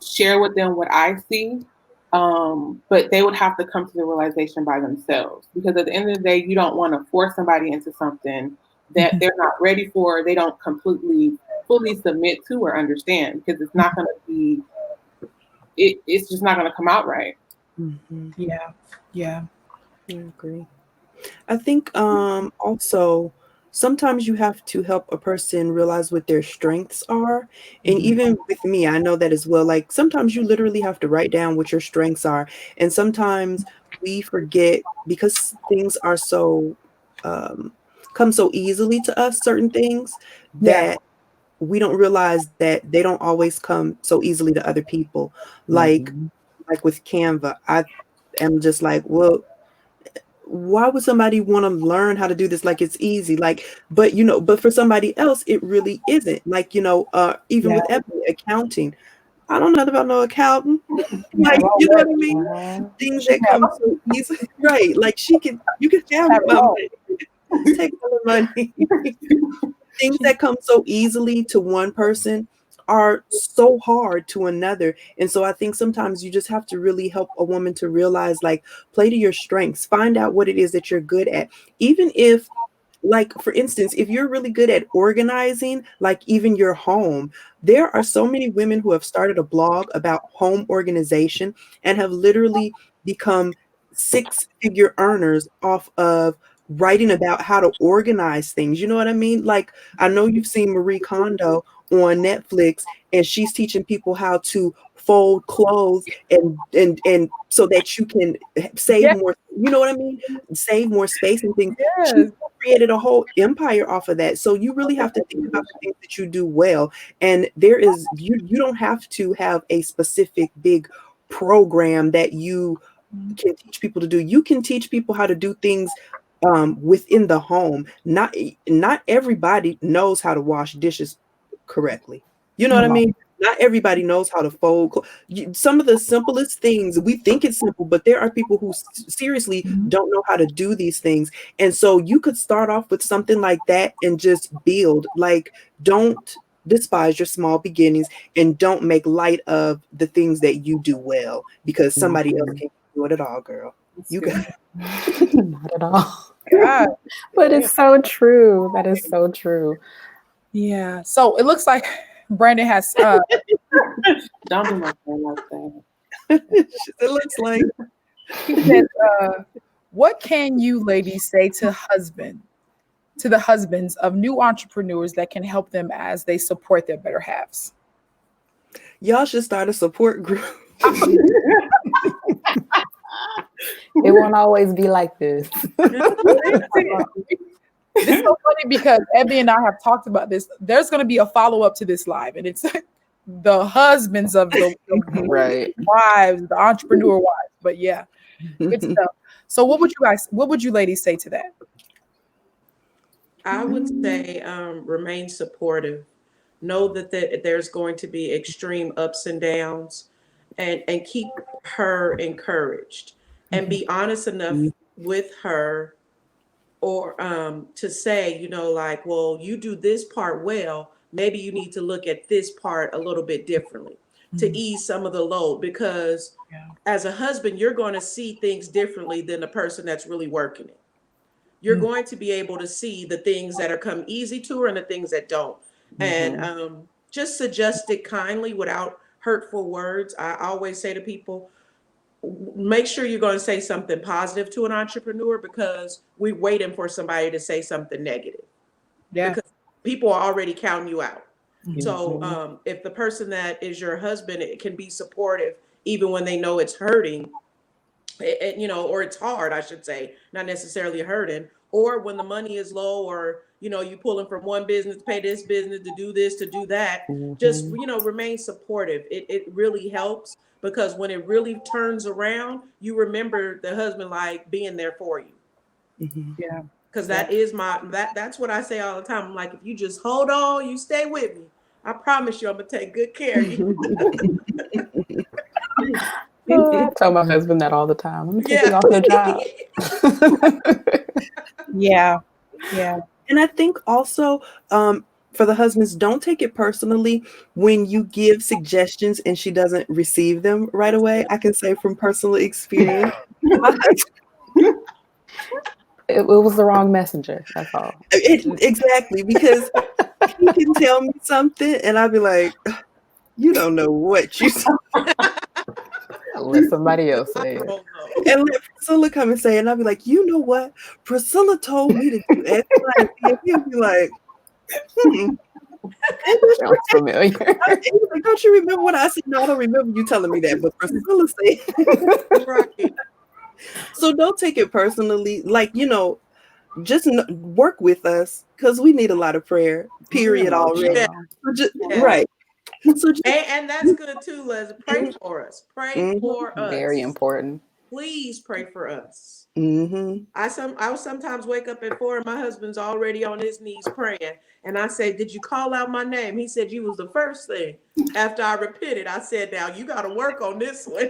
share with them what I see, but they would have to come to the realization by themselves. Because at the end of the day, you don't want to force somebody into something that they're not ready for, they don't fully submit to or understand, because it's not going to be, it's just not going to come out right. Yeah. I agree. I think also sometimes you have to help a person realize what their strengths are. And even with me, I know that as well. Like sometimes you literally have to write down what your strengths are. And sometimes we forget because things are so come so easily to us, certain things that we don't realize that they don't always come so easily to other people. Like with Canva, I am just like, well, why would somebody want to learn how to do this? Like it's easy, like, but but for somebody else, it really isn't. Like, even with accounting, I don't know about no accounting. Like, you know what I mean? Things that come so easy, right? Like you can have my money, take all the money. Things that come so easily to one person are so hard to another. And so I think sometimes you just have to really help a woman to realize, like, play to your strengths, find out what it is that you're good at. Even if, like, for instance, if you're really good at organizing, like even your home, there are so many women who have started a blog about home organization and have literally become 6-figure earners off of writing about how to organize things. You know what I mean? Like, I know you've seen Marie Kondo on Netflix, and she's teaching people how to fold clothes and so that you can save more, you know what I mean? Save more space and things. She created a whole empire off of that. So you really have to think about the things that you do well. And you don't have to have a specific big program that you can teach people to do. You can teach people how to do things within the home. Not everybody knows how to wash dishes correctly. You know what I mean? Not everybody knows how to fold. Some of the simplest things, we think it's simple, but there are people who seriously don't know how to do these things. And so you could start off with something like that and just build. Like, don't despise your small beginnings and don't make light of the things that you do well, because somebody else can't do it at all, girl. You got Not at all. God. But it's so true. That is so true. Yeah. So it looks like Brandon has Don't do my friend like that. it looks like he said, what can you ladies say to the husbands of new entrepreneurs that can help them as they support their better halves? y'all should start a support group. It won't always be like this. It's so funny because Ebby and I have talked about this. There's going to be a follow-up to this live, and it's the husbands of the Right. wives, the entrepreneur wives. But yeah, good stuff. So what would you ladies say to that? I would say remain supportive. Know that there's going to be extreme ups and downs, and keep her encouraged, and be honest enough with her, or to say, like, well, you do this part well, maybe you need to look at this part a little bit differently. to ease some of the load, because as a husband, you're going to see things differently than the person that's really working it. You're going to be able to see the things that are come easy to her and the things that don't. And just suggest it kindly without hurtful words. I always say to people, make sure you're going to say something positive to an entrepreneur, because we're waiting for somebody to say something negative. Yeah. Because people are already counting you out. So if the person that is your husband, it can be supportive even when they know it's hurting, or it's hard, I should say, not necessarily hurting, or when the money is low, or, you pulling from one business to pay this business, to do this, to do that, just, remain supportive. It really helps, because when it really turns around, you remember the husband like being there for you. Yeah. Because that is that's what I say all the time. I'm like, if you just hold on, you stay with me, I promise you I'm gonna take good care of you. I tell my husband that all the time. Let me take you off your job. Yeah. Yeah. And I think also, for the husbands, don't take it personally when you give suggestions and she doesn't receive them right away. I can say from personal experience. It was the wrong messenger. That's all. Exactly, because he can tell me something and I'll be like, you don't know what you said. Let somebody else say it. And let Priscilla come and say it, and I'll be like, you know what? Priscilla told me to do X, Y, and Z. And he'll be like, Sounds familiar. Like, don't you remember what I said? No, I don't remember you telling me that, but Priscilla said. Right. So don't take it personally. Like, just work with us, because we need a lot of prayer, period, already. Yeah. Right. So and that's good too, Les. Pray for us. Pray for us. Very important. Please pray for us. Mm-hmm. I will sometimes wake up at 4 and my husband's already on his knees praying. And I say, did you call out my name? He said, you was the first thing. After I repented, I said, now you got to work on this one.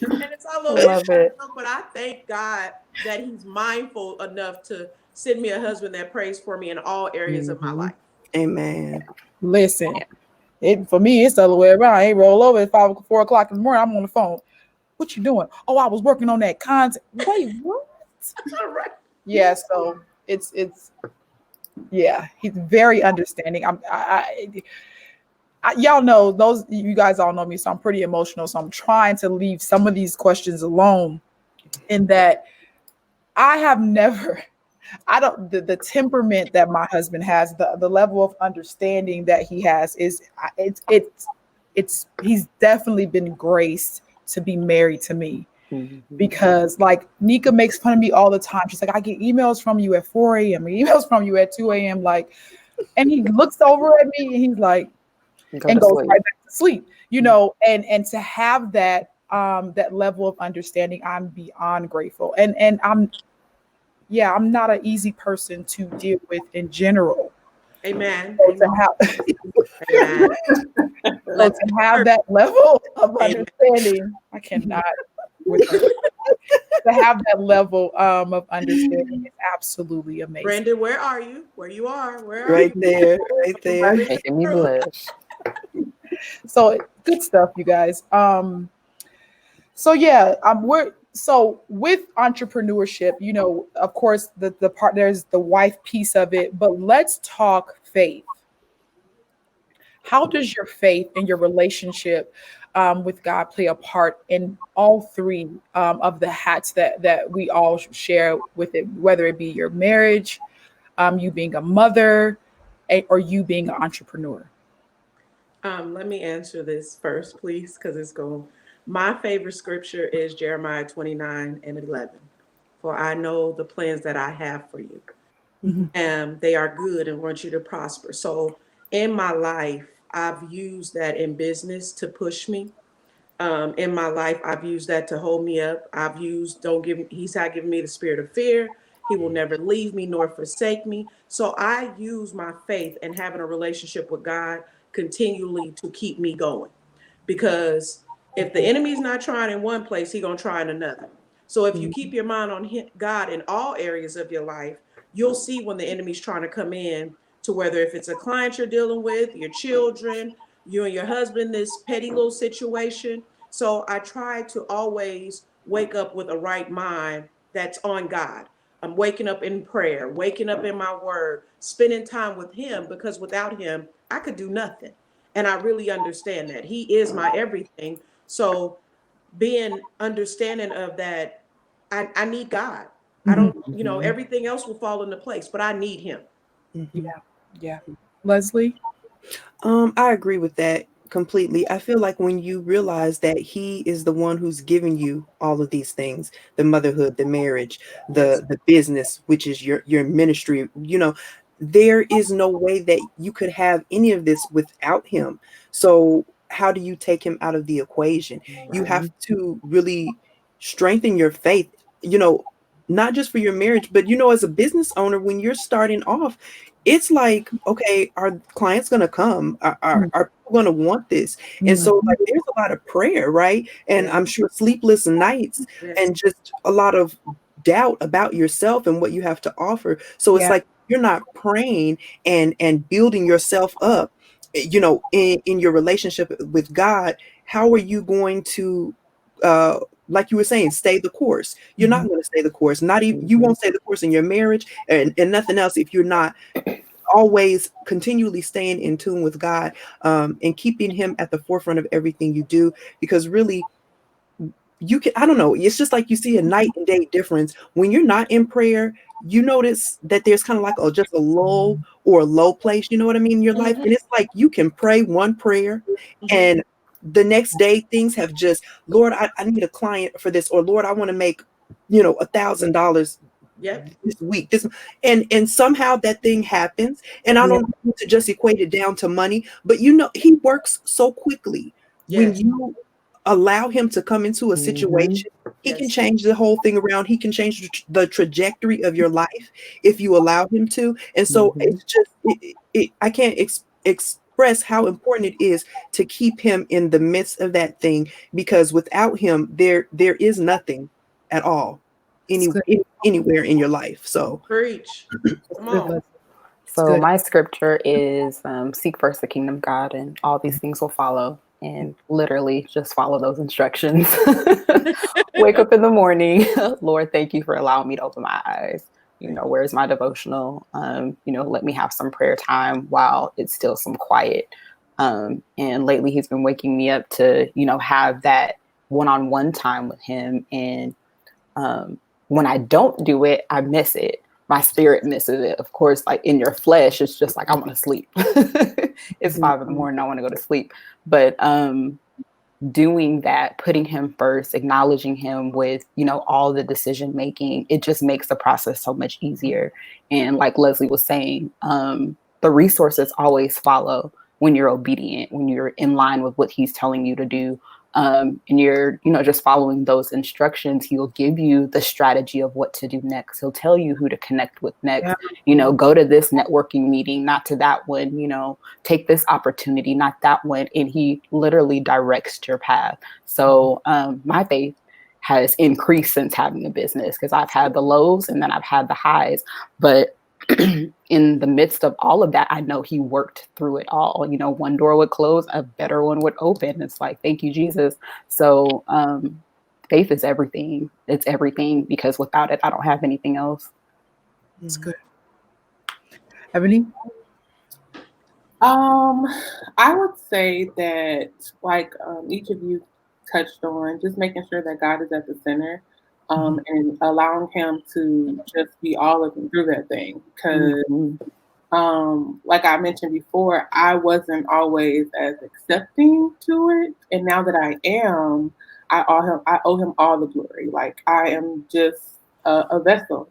And it's all a little bit, but I thank God that he's mindful enough to send me a husband that prays for me in all areas of my life. Amen. Listen, for me, it's the other way around. I ain't roll over at 4 o'clock in the morning. I'm on the phone. What you doing? Oh, I was working on that content. Wait, what? All right. Yeah, so it's he's very understanding. Y'all know you guys all know me, so I'm pretty emotional. So I'm trying to leave some of these questions alone, in that the temperament that my husband has, the level of understanding that he has he's definitely been graced to be married to me. Because like Nika makes fun of me all the time. She's like, I get emails from you at 4 a.m. emails from you at 2 a.m. Like, and he looks over at me and he's like, and goes right back to sleep, and to have that level of understanding, I'm beyond grateful. And I'm not an easy person to deal with in general. Amen. So to have that level of understanding, I cannot. To have that level of understanding is absolutely amazing. Brandon, where are you? Where you are? Where are Right you? there, right there. Making me blush. So good stuff, you guys. So with entrepreneurship, of course, the part, there's the wife piece of it, but let's talk faith. How does your faith and your relationship with God play a part in all three of the hats that we all share with it, whether it be your marriage, you being a mother, or you being an entrepreneur? Let me answer this first, please, because my favorite scripture is Jeremiah 29:11. For I know the plans that I have for you. And they are good and want you to prosper. So in my life, I've used that in business to push me. In my life, I've used that to hold me up. He's not giving me the spirit of fear. He will never leave me nor forsake me. So I use my faith and having a relationship with God continually to keep me going. Because if the enemy's not trying in one place, he's going to try in another. So if you keep your mind on God in all areas of your life, you'll see when the enemy's trying to come in, to whether if it's a client you're dealing with, your children, you and your husband, this petty little situation. So I try to always wake up with a right mind that's on God. I'm waking up in prayer, waking up in my word, spending time with him, because without him, I could do nothing. And I really understand that he is my everything. So being understanding of that, I need God. I don't, everything else will fall into place, but I need him. Mhm. Yeah. Leslie? I agree with that completely. I feel like when you realize that he is the one who's giving you all of these things, the motherhood, the marriage, the business, which is your ministry, there is no way that you could have any of this without him. So how do you take him out of the equation? You have to really strengthen your faith, not just for your marriage, but as a business owner, when you're starting off, it's like, okay, are clients going to come? Are people going to want this? And so like there's a lot of prayer, right? And I'm sure sleepless nights and just a lot of doubt about yourself and what you have to offer. So it's like you're not praying and building yourself up, in your relationship with God. How are you going to like you were saying, stay the course? You're not going to stay the course. Not even you won't stay the course in your marriage and nothing else if you're not always continually staying in tune with God, and keeping him at the forefront of everything you do. Because really, I don't know, it's just like you see a night and day difference. When you're not in prayer, you notice that there's kind of like just a lull or a low place, you know what I mean, in your life. And it's like you can pray one prayer and the next day things have just, Lord, I need a client for this, or Lord, I want to make, $1,000 this week. And somehow that thing happens. And I don't want to just equate it down to money, but he works so quickly. When you allow him to come into a situation, he can change the whole thing around. He can change the trajectory of your life if you allow him to. And so it's just, I can't express how important it is to keep him in the midst of that thing, because without him, there is nothing at all anywhere in your life. So Preach. Come on. So my scripture is seek first the kingdom of God and all these things will follow. And literally just follow those instructions. Wake up in the morning. Lord, thank you for allowing me to open my eyes. Where's my devotional? Let me have some prayer time while it's still some quiet. And lately he's been waking me up to, have that one-on-one time with him. And when I don't do it, I miss it. My spirit misses it. Of course, like in your flesh, it's just like, I want to sleep. It's 5 a.m. I want to go to sleep. But doing that, putting him first, acknowledging him with, all the decision making, it just makes the process so much easier. And like Leslie was saying, the resources always follow when you're obedient, when you're in line with what he's telling you to do. And you're, just following those instructions. He'll give you the strategy of what to do next. He'll tell you who to connect with next, go to this networking meeting, not to that one, take this opportunity, not that one. And he literally directs your path. So my faith has increased since having a business, because I've had the lows and then I've had the highs. But in the midst of all of that, I know he worked through it all. One door would close, a better one would open. It's like, thank you, Jesus. So faith is everything. It's everything, because without it, I don't have anything else. It's good. Ebony? I would say that, like each of you touched on, just making sure that God is at the center. And allowing him to just be all of him through that thing. Because, like I mentioned before, I wasn't always as accepting to it. And now that I am, I owe him all the glory. Like, I am just a vessel.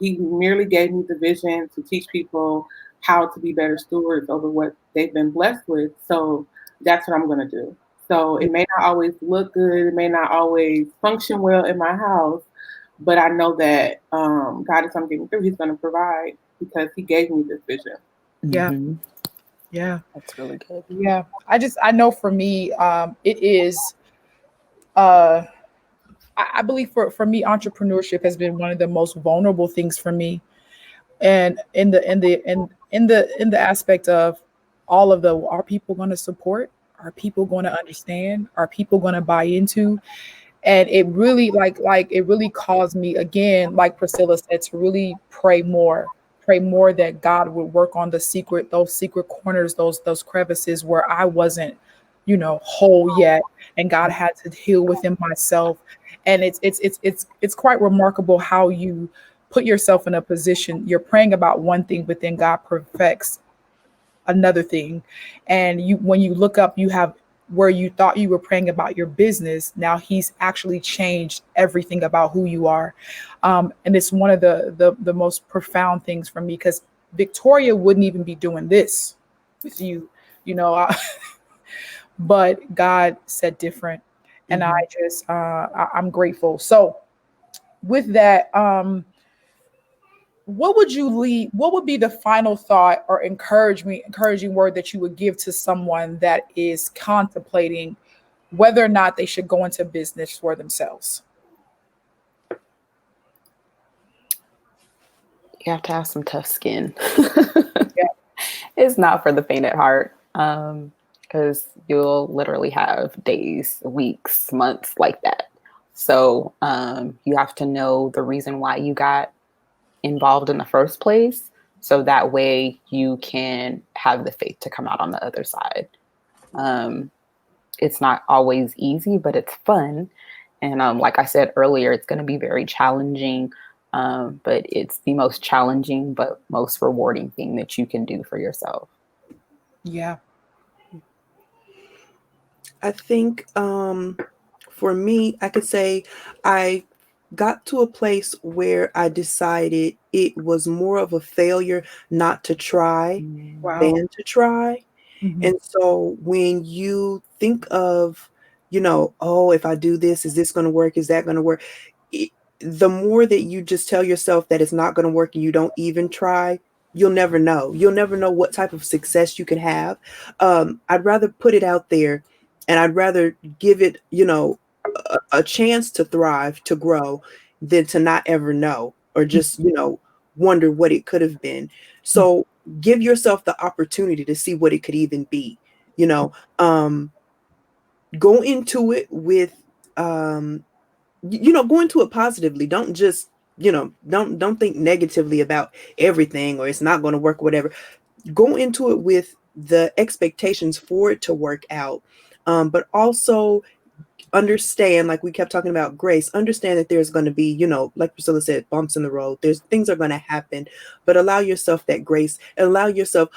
He merely gave me the vision to teach people how to be better stewards over what they've been blessed with. So that's what I'm going to do. So it may not always look good. It may not always function well in my house, but I know that God is something through. He's going to provide, because he gave me this vision. Yeah. Yeah. That's really good. Yeah. I know for me, it is, I believe for me, entrepreneurship has been one of the most vulnerable things for me. And in the aspect of all of the, are people going to support? Are people going to understand? Are people going to buy into? And it really it really caused me, again, like Priscilla said, to really pray more that God would work on those secret corners, those crevices where I wasn't, whole yet, and God had to heal within myself. And it's quite remarkable how you put yourself in a position, you're praying about one thing, but then God perfects another thing. And when you look up, you have, where you thought you were praying about your business, now he's actually changed everything about who you are. And it's one of the most profound things for me, because Victoria wouldn't even be doing this with you, but God said different. And I just, I'm grateful. So with that, what would be the final thought or encouraging word that you would give to someone that is contemplating whether or not they should go into business for themselves? You have to have some tough skin. Yeah. It's not for the faint at heart, because you'll literally have days, weeks, months like that. So you have to know the reason why you got involved in the first place, so that way you can have the faith to come out on the other side. It's not always easy, but it's fun. And like I said earlier, it's going to be very challenging, but it's the most challenging but most rewarding thing that you can do for yourself. Yeah. I think for me, I could say I got to a place where I decided it was more of a failure not to try Wow. than to try. Mhm. And so when you think of, oh, if I do this, is this going to work? Is that going to work? The more that you just tell yourself that it's not going to work and you don't even try, you'll never know. You'll never know what type of success you can have. I'd rather put it out there, and I'd rather give it, a chance to thrive, to grow, than to not ever know, or just, wonder what it could have been. So give yourself the opportunity to see what it could even be. Go into it with, go into it positively. Don't just, don't think negatively about everything, or it's not going to work, whatever. Go into it with the expectations for it to work out. But also understand, like we kept talking about grace, understand that there's going to be, like Priscilla said, bumps in the road. There's things are going to happen, but allow yourself that grace, and allow yourself,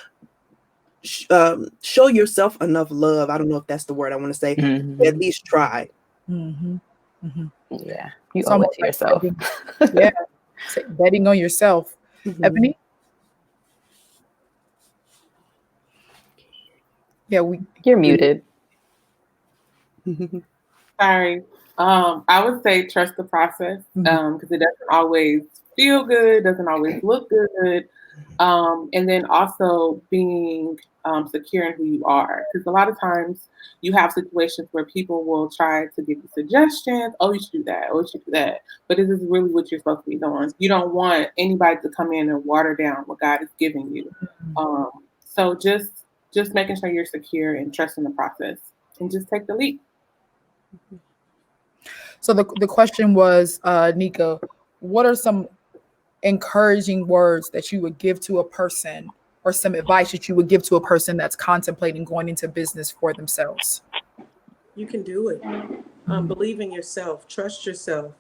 show yourself enough love. I don't know if that's the word I want to say. At least try. Mm-hmm. Mm-hmm. Yeah, you It's owe it almost to like yourself. yeah, betting on yourself. Mhm. Ebony? Yeah, You're muted. Sorry. I would say trust the process, because it doesn't always feel good, doesn't always look good. And then also being secure in who you are. Because a lot of times you have situations where people will try to give you suggestions. Oh, you should do that. Oh, you should do that. But is this really what you're supposed to be doing? You don't want anybody to come in and water down what God is giving you. So just making sure you're secure and trusting the process, and just take the leap. So the question was, Nika, what are some encouraging words that you would give to a person, or some advice that you would give to a person that's contemplating going into business for themselves? You can do it. Believe in yourself, trust yourself,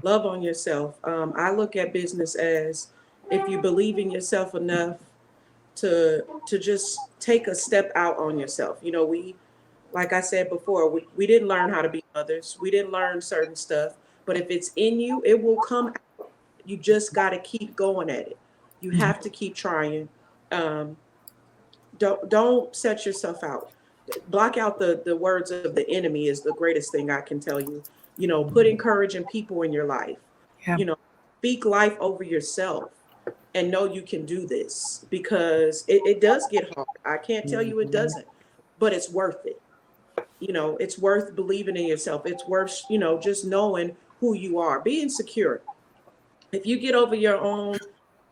love on yourself. I look at business as, if you believe in yourself enough to just take a step out on yourself. Like I said before, we didn't learn how to be mothers. We didn't learn certain stuff, but if it's in you, it will come out. You just got to keep going at it. You have to keep trying. Don't set yourself out. Block out the words of the enemy is the greatest thing I can tell you. Put encouraging people in your life. Yeah. Speak life over yourself, and know you can do this, because it does get hard. I can't tell you it doesn't, but it's worth it. It's worth believing in yourself. It's worth, just knowing who you are, being secure. If you get over your own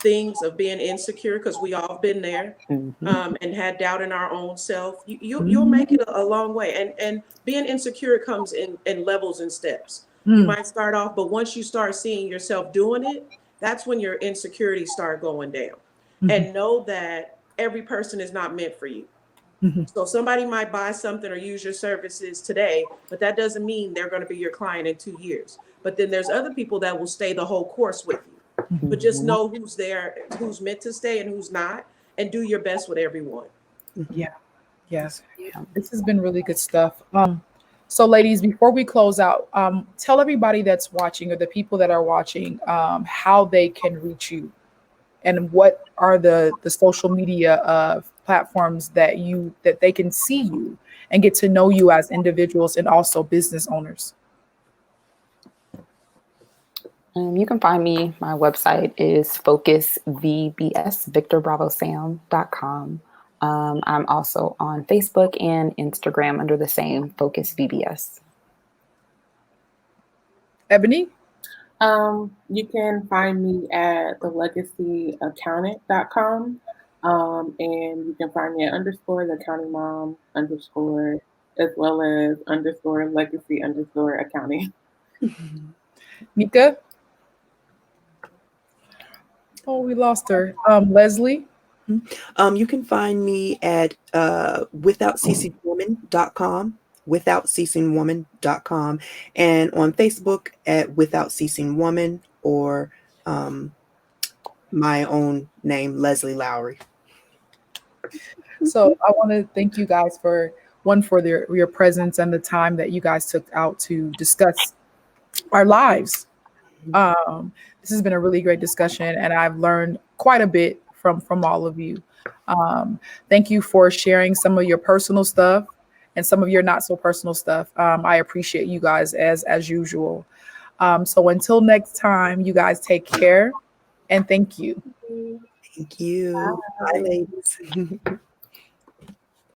things of being insecure, because we all been there, Mhm. and had doubt in our own self, you'll make it a long way. And being insecure comes in levels and steps. You Mm. might start off, but once you start seeing yourself doing it, that's when your insecurities start going down. Mhm. And know that every person is not meant for you. Mhm. So somebody might buy something or use your services today, but that doesn't mean they're going to be your client in 2 years. But then there's other people that will stay the whole course with you. But just know who's there, who's meant to stay and who's not, and do your best with everyone. Yeah. Yes. Yeah. This has been really good stuff. So ladies, before we close out, tell everybody that's watching or the people that are watching how they can reach you and what are the social media platforms that they can see you and get to know you as individuals and also business owners. You can find me. My website is focusvbs.victorbravosam.com. I'm also on Facebook and Instagram under the same Focus VBS. Ebony? You can find me at thelegacyaccountant.com. And you can find me at _the accounting mom _ as well as _legacy _accounting. Nika? Oh, we lost her. Leslie? You can find me at withoutceasingwoman.com, withoutceasingwoman.com, and on Facebook at Without Ceasing Woman, or my own name, Leslie Lowry. So I want to thank you guys for your presence and the time that you guys took out to discuss our lives. This has been a really great discussion, and I've learned quite a bit from all of you. Thank you for sharing some of your personal stuff and some of your not so personal stuff. I appreciate you guys as usual. So until next time, you guys take care and thank you. Thank you. Bye, ladies.